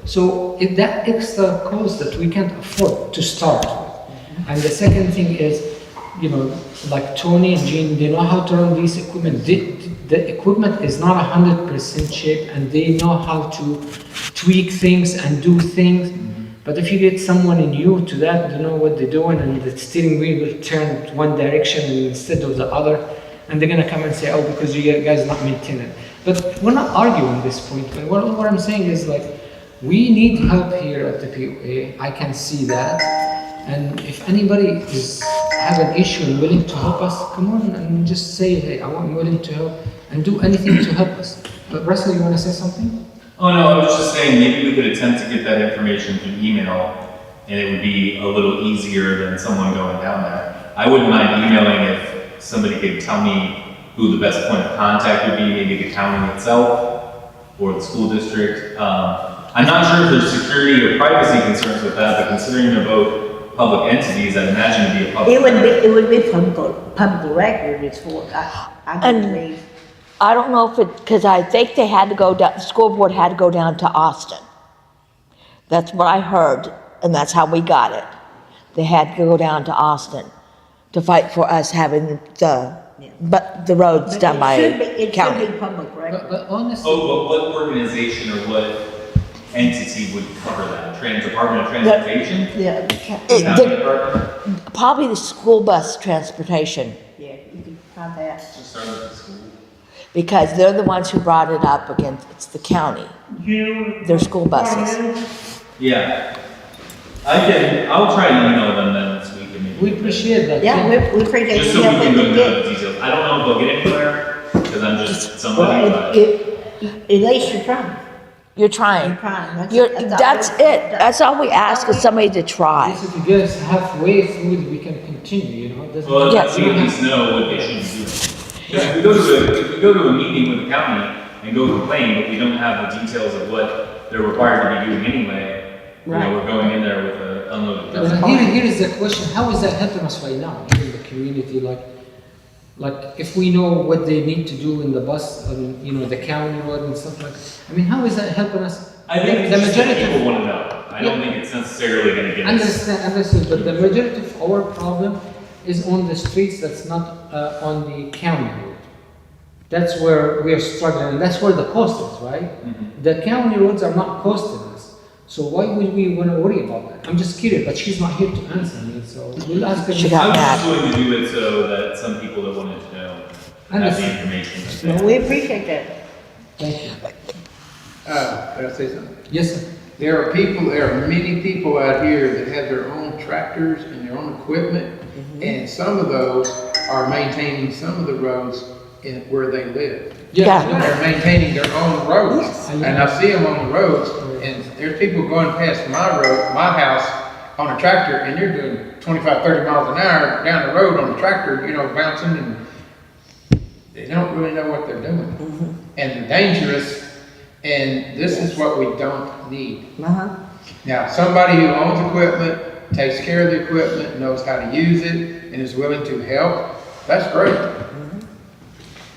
So if that extra cost that we can't afford to start with. And the second thing is, you know, like Tony and Gene, they know how to run these equipment. The equipment is not 100% shape, and they know how to tweak things and do things. But if you get someone new to that, they know what they're doing, and the steering wheel will turn one direction instead of the other, and they're gonna come and say, "Oh, because you guys not maintain it." But we're not arguing this point. But what I'm saying is like, we need help here at the POA. I can see that. And if anybody is have an issue and willing to help us, come on and just say, "Hey, I'm willing to help," and do anything to help us. But Russell, you want to say something? Oh no, I was just saying maybe we could attempt to get that information through email, and it would be a little easier than someone going down there. I wouldn't mind emailing if somebody could tell me who the best point of contact would be, maybe the county itself or the school district. I'm not sure if there's security or privacy concerns with that, but considering they're both public entities, I'd imagine it'd be a public. It would be public record is what I And- believe. I don't know if it, because I think they had to go down, the school board had to go down to Austin. That's what I heard, and that's how we got it. They had to go down to Austin to fight for us having the but the road's But done by it county. should be public record. But honestly, Oh, but what organization or what entity would cover that? Department of Transportation? Yeah, It- County the- Department? Probably the school bus transportation, yeah, you can try that. Just start with the school. because they're the ones who brought it up against, it's the county. Their school buses. Yeah. I'll try and email them then this week and maybe. we appreciate that. Yeah, we appreciate Just you so we can helping go to into get. the details. I don't know if they'll get anywhere, because I'm just somebody, Well, but. at least you're trying. You're trying. You're trying. You're, all that's we- it. That's all we ask is somebody to try. If you get us halfway through, we can continue, you know? Doesn't- Well, Yes. we at least know what they should be doing. Because if we go to a meeting with the county and go complain, but we don't have the details of what they're required to be doing anyway, you know, we're going in there with an unloaded But gun. here is the question, how is that helping us right now in the community? Like if we know what they need to do in the bus, you know, the county road and stuff like that. I mean, how is that helping us? I think the it's just that majority people of, want to know. I don't think it's necessarily gonna get us. understood, but the majority of our problem is on the streets that's not on the county road. That's where we are struggling, and that's where the cost is, right? The county roads are not costing us. So why would we want to worry about that? I'm just curious, but she's not here to answer me, so we'll ask her. She I got was mad. just willing to do it so that some people that wanted to know have the Understood. information. that Well, they- we appreciate that. Thank you. Can I say something? Yes, sir. There are many people out here that have their own tractors and their own equipment, and some of those are maintaining some of the roads in where they live. Yeah. They're maintaining their own roads, Yes. and I see them on the roads, and there's people going past my road, my house, on a tractor, and they're doing 25, 30 miles an hour down the road on the tractor, you know, bouncing, and they don't really know what they're doing. And they're dangerous, and this is what we don't need. Uh-huh. Now, somebody who owns equipment, takes care of the equipment, knows how to use it, and is willing to help, that's great.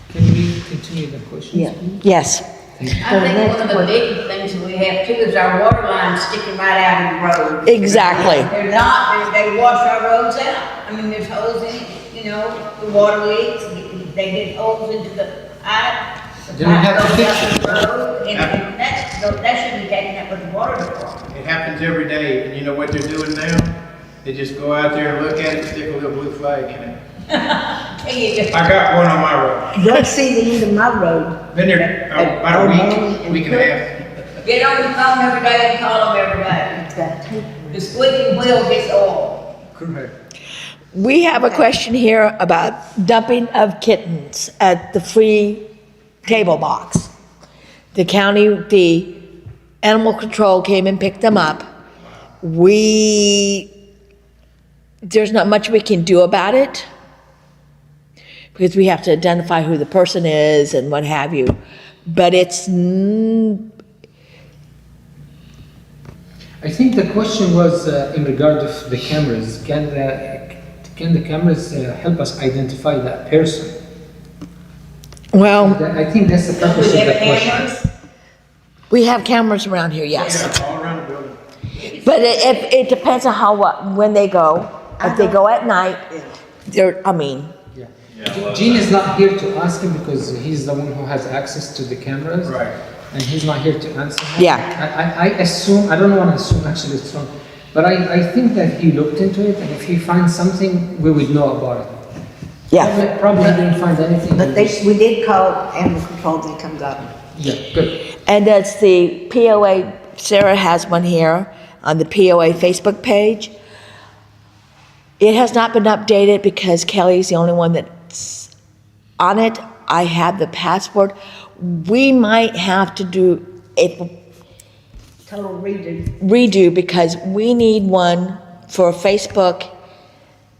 Can we continue the questions? Yeah. please? Yes. I think one of the big things that we have too is our water lines sticking right out of the road. Exactly. They're not, they wash our roads out. I mean, there's holes in it, you know, the water leaks, they get holes into the pipe. Then we have to Pipe fix goes up the road, and that should be taken up with the water department. It happens every day, and you know what they're doing now? They just go out there and look at it, stick a little blue flag in it. There you go. I got one on my road. Don't see the end of my road. Been there about a week and a half. Get on the phone every day and call them every day. It's got two. The squeaky wheel gets oil. We have a question here about dumping of kittens at the free table box. The county, the animal control came and picked them up. There's not much we can do about it because we have to identify who the person is and what have you. But it's, I think the question was in regard of the cameras. Can the cameras help us identify that person? well, I think that's the Don't purpose we of the have question. cameras? we have cameras around here, yes. Yeah, all around the building. But it depends on when they go. If they go at night, Yeah, well, Gene is not here to ask him because he's the one who has access to the cameras. Right. And he's not here to answer. Yeah. I assume, I don't want to assume actually it's wrong, but I think that he looked into it, and if he finds something, we would know about it. yeah. Probably didn't find anything. But we did call animal control, they come up. Yeah, good. And that's the POA, Sarah has one here on the POA Facebook page. It has not been updated because Kelly's the only one that's on it. I have the password. We might have to do a Total redo. redo because we need one for Facebook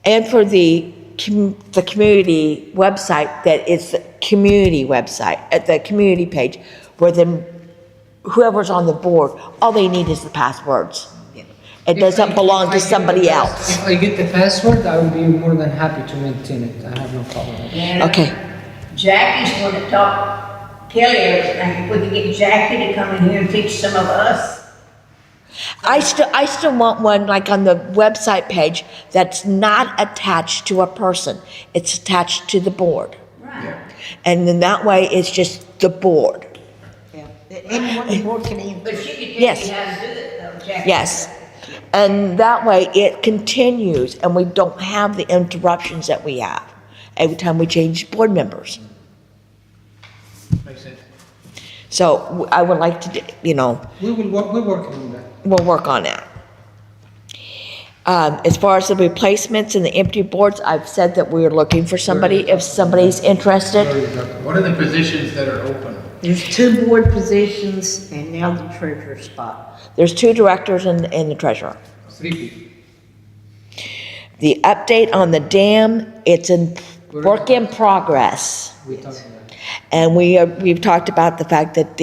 and for the community website that is the community website, at the community page, where whoever's on the board, all they need is the passwords. It doesn't belong to somebody else. If I get the password, I will be more than happy to maintain it. I have no problem with it. And Okay. Jackie's going to talk Kelly, if we could get Jackie to come in here and teach some of us. I still want one like on the website page that's not attached to a person. It's attached to the board. Right. And then that way it's just the board. Yeah. Anyone on the board can even. But she could Yes. tell you how to do it though, Jackie. Yes. And that way it continues and we don't have the interruptions that we have every time we change board members. Makes sense. So I would like to, We're working on that. we'll work on that. As far as the replacements and the empty boards, I've said that we're looking for somebody, if somebody's interested. What are the positions that are open? There's 2 board positions and now the treasurer spot. There's 2 directors and the treasurer. 3 people. The update on the dam, it's in work in progress. We talked about it. And we've talked about the fact that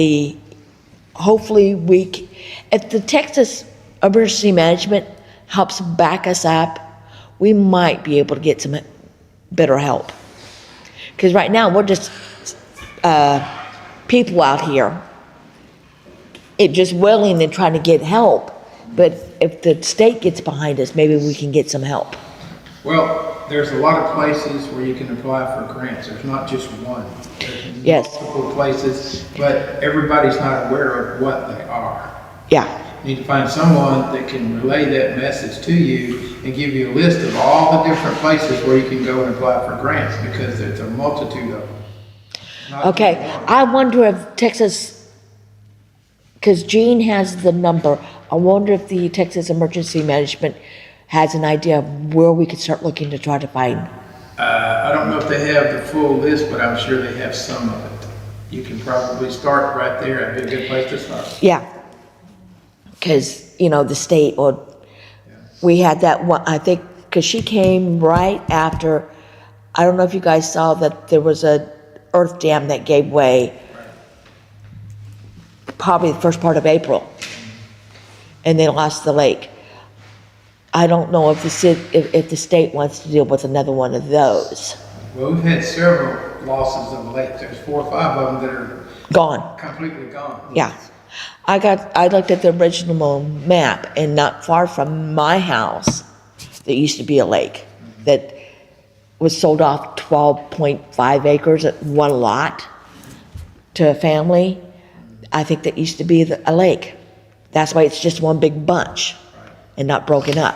hopefully if the Texas Emergency Management helps back us up, we might be able to get some better help. Because right now, we're just people out here, just willing and trying to get help. But if the state gets behind us, maybe we can get some help. Well, there's a lot of places where you can apply for grants. There's not just one. There's Yes. multiple places, but everybody's not aware of what they are. Yeah, You need to find someone that can relay that message to you and give you a list of all the different places where you can go and apply for grants, because there's a multitude of them. Not okay. just one. I wonder if Texas, because Gene has the number, I wonder if the Texas Emergency Management has an idea of where we could start looking to try to find. I don't know if they have the full list, but I'm sure they have some of it. You can probably start right there. That'd be a good place to start. Yeah. Because, the state, we had that one, I think, because she came right after, I don't know if you guys saw that there was a earth dam that gave way probably the first part of April. And they lost the lake. I don't know if the state wants to deal with another one of those. Well, we've had several losses of lakes. There's 4 or 5 of them that are Gone. completely gone. Yeah. I looked at the original map, and not far from my house, there used to be a lake that was sold off 12.5 acres at one lot to a family. I think that used to be a lake. That's why it's just one big bunch and not broken up.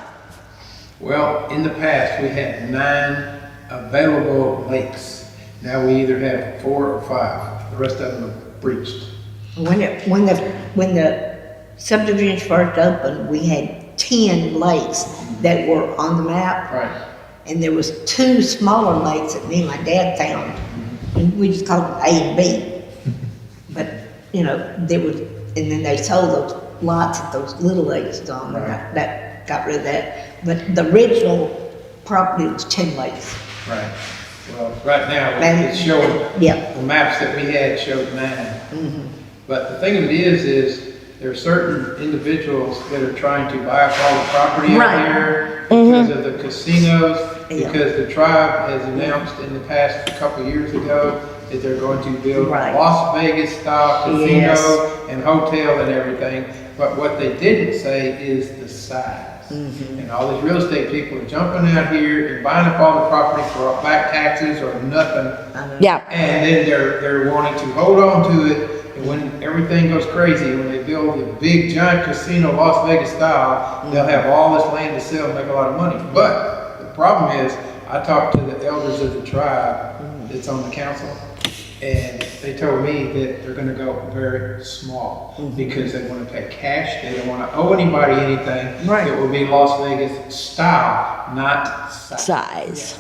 Well, in the past, we had 9 available lakes. Now we either have 4 or 5. The rest of them are breached. When the subdivisions first opened, we had 10 lakes that were on the map. Right. And there was 2 smaller lakes that me and my dad found, and we just called them A and B. But, there was, and then they sold those lots of those little lakes on, Right. that got rid of that. But the original property was 10 lakes. Right. Well, right now, And- it's showing, Yeah. the maps that we had showed 9. But the thing of it is there are certain individuals that are trying to buy up all the property out Right. here because of the casinos, Yeah. because the tribe has announced in the past couple of years ago that they're going to build Right. a Las Vegas style casino Yes. and hotel and everything. But what they didn't say is the size. And all these real estate people are jumping out here and buying up all the property for back taxes or nothing. Yeah. And then they're wanting to hold on to it, and when everything goes crazy, when they build a big giant casino, Las Vegas style, they'll have all this land to sell and make a lot of money. But the problem is, I talked to the elders of the tribe that's on the council, and they told me that they're gonna go very small, because they wanna pay cash, they don't wanna owe anybody anything. Right. It will be Las Vegas style, not size. Size.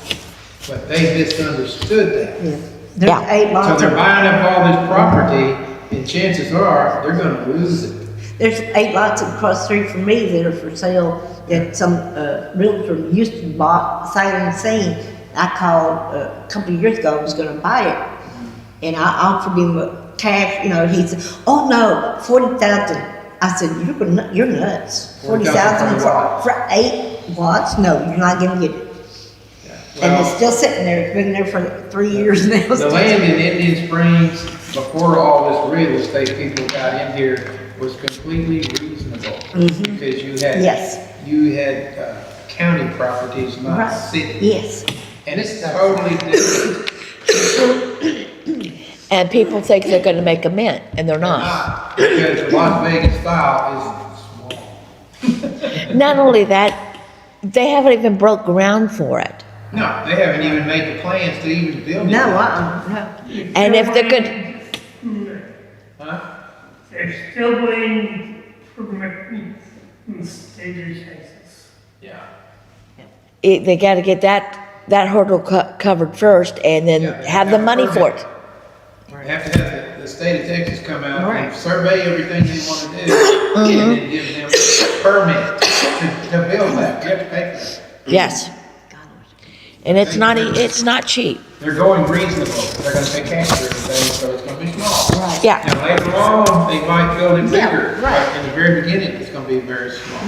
But they misunderstood that. There's Yeah. 8 So lots they're of, buying up all this property, and chances are, they're gonna lose it. there's 8 lots across the street from me that are for sale that some realtor used to buy, sight unseen. I called a couple of years ago, was gonna buy it. And I offered him cash, he said, "Oh no, 40,000." I said, "You're nuts. 40,000 for 8 lots? No, you're not gonna get it." And it's Well, still sitting there. It's been there for 3 years now. the land in Indian Springs, before all this real estate people got in here, was completely reasonable. Because Yes. you had county properties, not Right. city. Yes. And it's totally different. And people think they're gonna make a mint, and they're not. Because Las Vegas style is small. Not only that, they haven't even broke ground for it. No, they haven't even made the plans to even build it. No, no. And if they're good, Huh? They're still waiting for the state cases. Yeah. they gotta get that hurdle covered first, and then Yeah, have the money for it. They have to have the state of Texas come out and Right. survey everything they want to do, and then give them a permit to build that. You have to pay for that. Yes. And it's not cheap. They're going reasonable. They're gonna pay cash for everything, so it's gonna be small. Yeah. Now later on, they might build it Yeah, bigger, right. but in the very beginning, it's gonna be very small.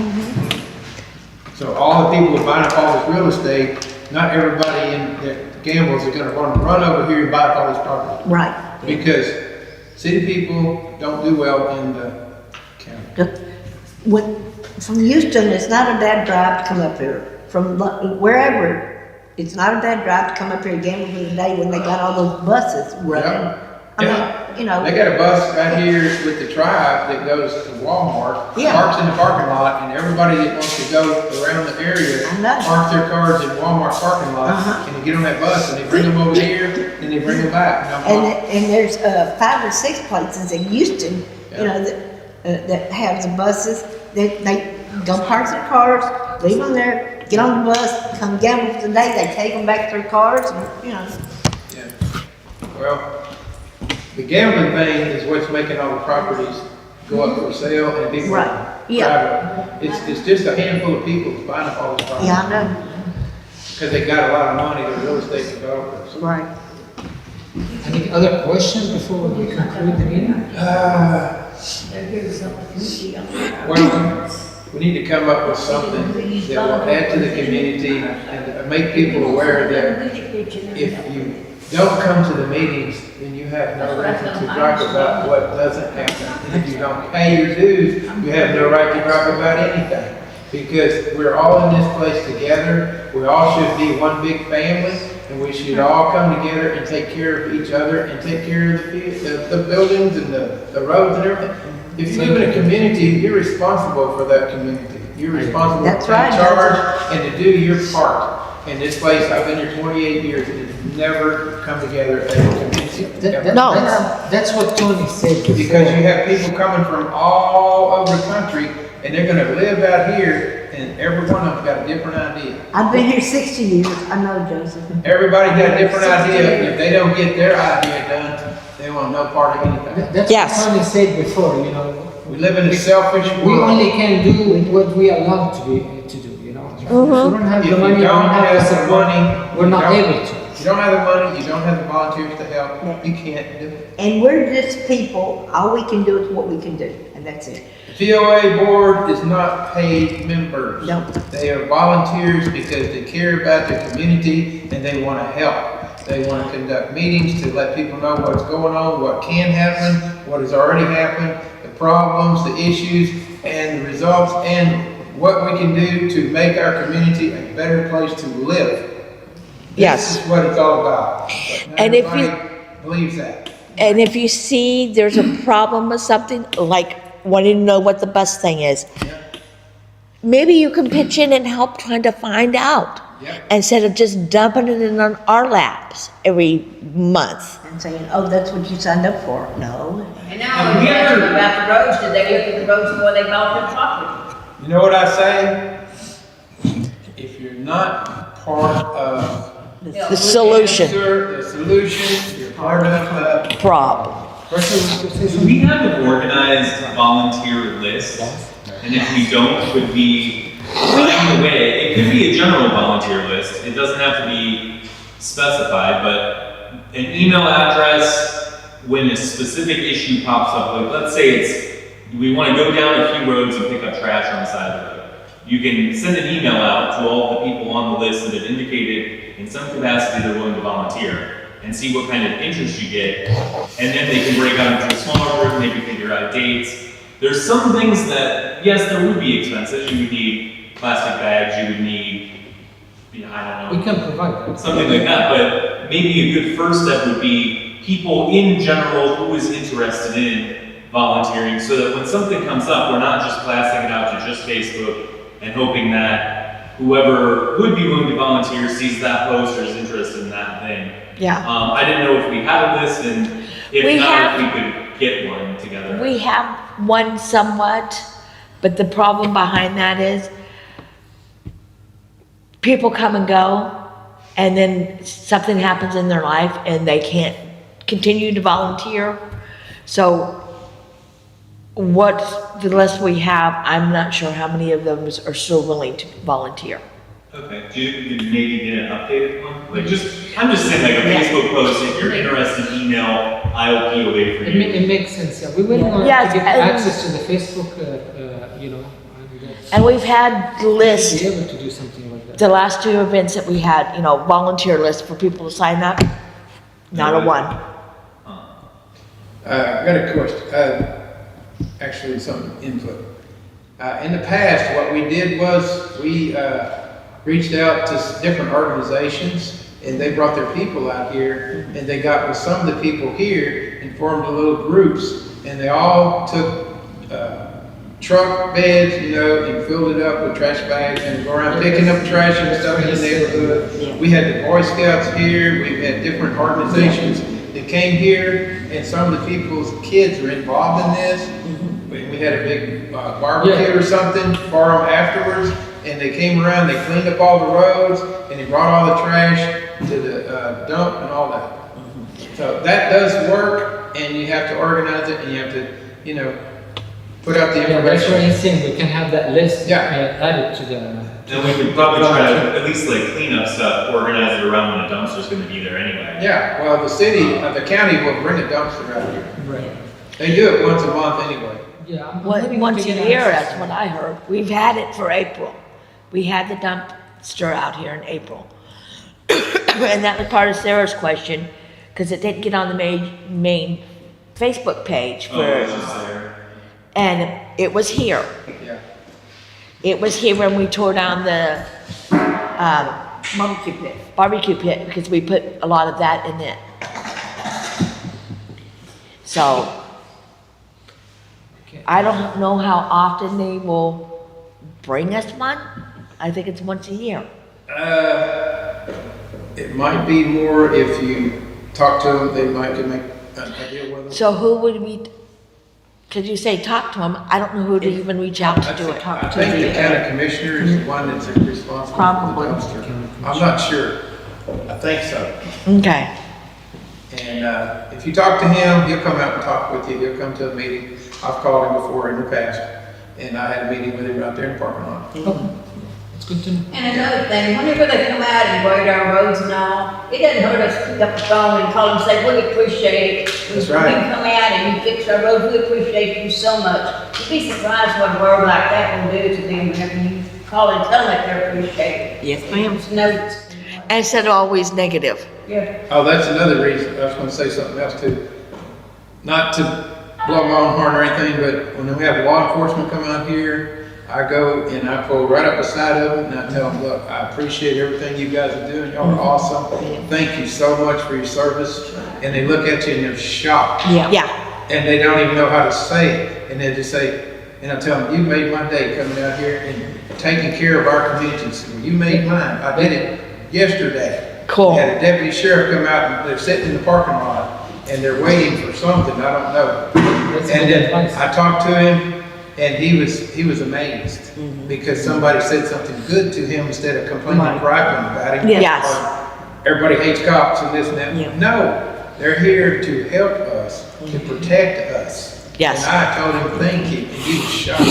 So all the people who buy up all this real estate, not everybody that gambles are gonna want to run over here and buy up all this property. Right. Because city people don't do well in the county. From Houston, it's not a bad drive to come up here. From wherever, it's not a bad drive to come up here and gamble for the day when they got all those buses running. Yeah. I mean, you know. They got a bus right here with the tribe that goes to Walmart, Yeah. parks in the parking lot, and everybody that wants to go around the area I know. park their cars in Walmart parking lot, and they get on that bus and they bring them over here and they bring them back. Now, And there's 5 or 6 places in Houston, you know, that have the buses. They go park their cars, leave them there, get on the bus, come gamble for the day. They take them back to their cars, and you know. Yeah. Well, the gambling thing is what's making all the properties go up for sale and people Right. Yeah. drive it. It's just a handful of people buying up all this property. Yeah, I know. Because they got a lot of money, they're real estate developers. Right. Any other questions before we conclude the meeting? Well, we need to come up with something that will add to the community and make people aware that if you don't come to the meetings, then you have no right to gripe about what doesn't happen. And if you don't pay your dues, you have no right to gripe about anything. Because we're all in this place together, we all should be one big family, and we should all come together and take care of each other and take care of the buildings and the roads and everything. If you live in a community, you're responsible for that community. You're responsible That's to right. take charge and to do your part. In this place, I've been here 28 years, and it's never come together as a community. No. That's what Tony said before. Because you have people coming from all over the country, and they're gonna live out here, and every one of them's got a different idea. I've been here 60 years. I know, Joseph. Everybody got a different idea. If they don't get their idea done, they want no part of anything. That's Yes. what Tony said before, you know. We live in a selfish We only world. can do what we are allowed to do, you know. If we don't have If the money, you we don't don't have the have the support, money, we're not you don't- able to. You don't have the money, you don't have the volunteers to help, you can't do it. And we're just people. All we can do is what we can do, and that's it. The POA board is not paid members. No. They are volunteers because they care about their community and they want to help. They want to conduct meetings to let people know what's going on, what can happen, what has already happened, the problems, the issues, and the results, and what we can do to make our community a better place to live. Yes. This is what it's all about. But not And if you- everybody believes that. And if you see there's a problem with something, like wanting to know what the bus thing is, maybe you can pitch in and help trying to find out. Yep. Instead of just dumping it in on our laps every month. And saying, "Oh, that's what you signed up for." No. And now, when you ask them about the roads, did they look at the roads before they bought their property? You know what I say? If you're not part of The solution, the solution, you're part of the problem. Do we have an organized volunteer list? And if we don't, could we find a way? It could be a general volunteer list. It doesn't have to be specified, but an email address when a specific issue pops up. Like let's say we want to go down a few roads and pick up trash on the side of the road. You can send an email out to all the people on the list that have indicated in some capacity they're willing to volunteer and see what kind of interest you get. And then they can break out into a smaller group, maybe figure out dates. There's some things that, yes, there would be expenses. You would need plastic bags, you would need, I don't know. We can provide that. Something like that, but maybe a good first step would be people in general who is interested in volunteering, so that when something comes up, we're not just blasting it out to just Facebook and hoping that whoever would be willing to volunteer sees that post or is interested in that thing. Yeah. I didn't know if we had a list, and if We not, if we could get one together. We have one somewhat, but the problem behind that is people come and go, and then something happens in their life and they can't continue to volunteer. So what the list we have, I'm not sure how many of them are still willing to volunteer. Okay, do you maybe get an updated one? Like I'm just saying like a Facebook post, if you're interested, email, I'll POA for you. It makes sense, yeah. We will want Yes, to get and- access to the Facebook, And we've had be lists, able to do something like that. the last 2 events that we had, volunteer lists for people to sign up, not a one. I've got a question, actually some input. In the past, what we did was we reached out to different organizations, and they brought their people out here, and they got with some of the people here and formed little groups, and they all took truck beds, and filled it up with trash bags and go around picking up trash and stuff in the neighborhood. We had the Boy Scouts here, we had different organizations that came here, and some of the people's kids were involved in this. We had a big barbecue or something for them afterwards, and they came around, they cleaned up all the roads, and they brought all the trash to the dump and all that. So that does work, and you have to organize it, and you have to, put out the Yeah, that's what information. he's saying, we can have that list Yeah. added to the. Then we could probably try to at least like clean up stuff, organize it around when a dumpster's gonna be there anyway. Yeah, well, the county will bring a dumpster out here. Right. They do it once a month anyway. Yeah. I'm Once hoping a to get year, access that's to what that. I heard. We've had it for April. We had the dumpster out here in April. And that was part of Sarah's question, because it didn't get on the main Facebook page Oh, it's just there. and it was here. Yeah. It was here when we tore down the barbecue pit, because we put a lot of that in it. So, Okay. I don't know how often they will bring us one. I think it's once a year. It might be more if you talk to them, they might can make a deal with them. So who would we, could you say talk to them? I don't know who to even reach out to do it. I think the county commissioner is the one that's responsible for Probably. the dumpster. I'm not sure. I think so. Okay, And if you talk to him, he'll come out and talk with you. He'll come to a meeting. I've called him before in the past, and I had a meeting with him out there in the parking lot. Okay. It's good to know. And another thing, whenever they come out and grade our roads and all, it doesn't hurt us to pick up the phone and call and say, we appreciate it. That's When right. you come out and you fix our roads, we appreciate you so much. You'd be surprised what a word like that will do to them whenever you call and tell them that they're appreciated. Yes, ma'am. Just notes. instead of always negative. Yeah. Oh, that's another reason. I was gonna say something else too. Not to blow my own horn or anything, but when we have law enforcement come out here, I go and I pull right up beside of them and I tell them, look, I appreciate everything you guys are doing. Y'all are awesome. Thank you so much for your service. And they look at you and they're shocked. Yeah. And they don't even know how to say it. And they just say, and I tell them, you made my day coming out here and taking care of our communities. You made mine. I did it yesterday. Cool. We had a deputy sheriff come out and they're sitting in the parking lot and they're waiting for something, I don't know. That's And good then advice. I talked to him and he was amazed because somebody said something good to him instead of complaining and griping about him. Yes. Or everybody hates cops and this and that. Yeah. No, they're here to help us, to protect us. Yes. And I told him, thank you, and he was shocked.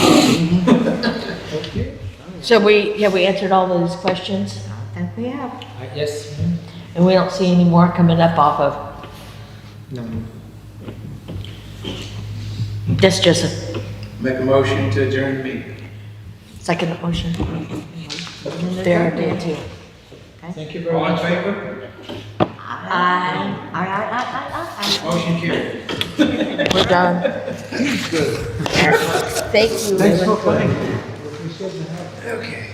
So have we answered all those questions? I think we have. Yes. And we don't see any more coming up off of, No. that's just a Make a motion to adjourn the meeting. second motion. There, there too. Thank you very All in much. favor? Aye. Aye. Motion carried. We're done. Thank you. Okay.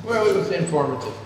Well, it was informative.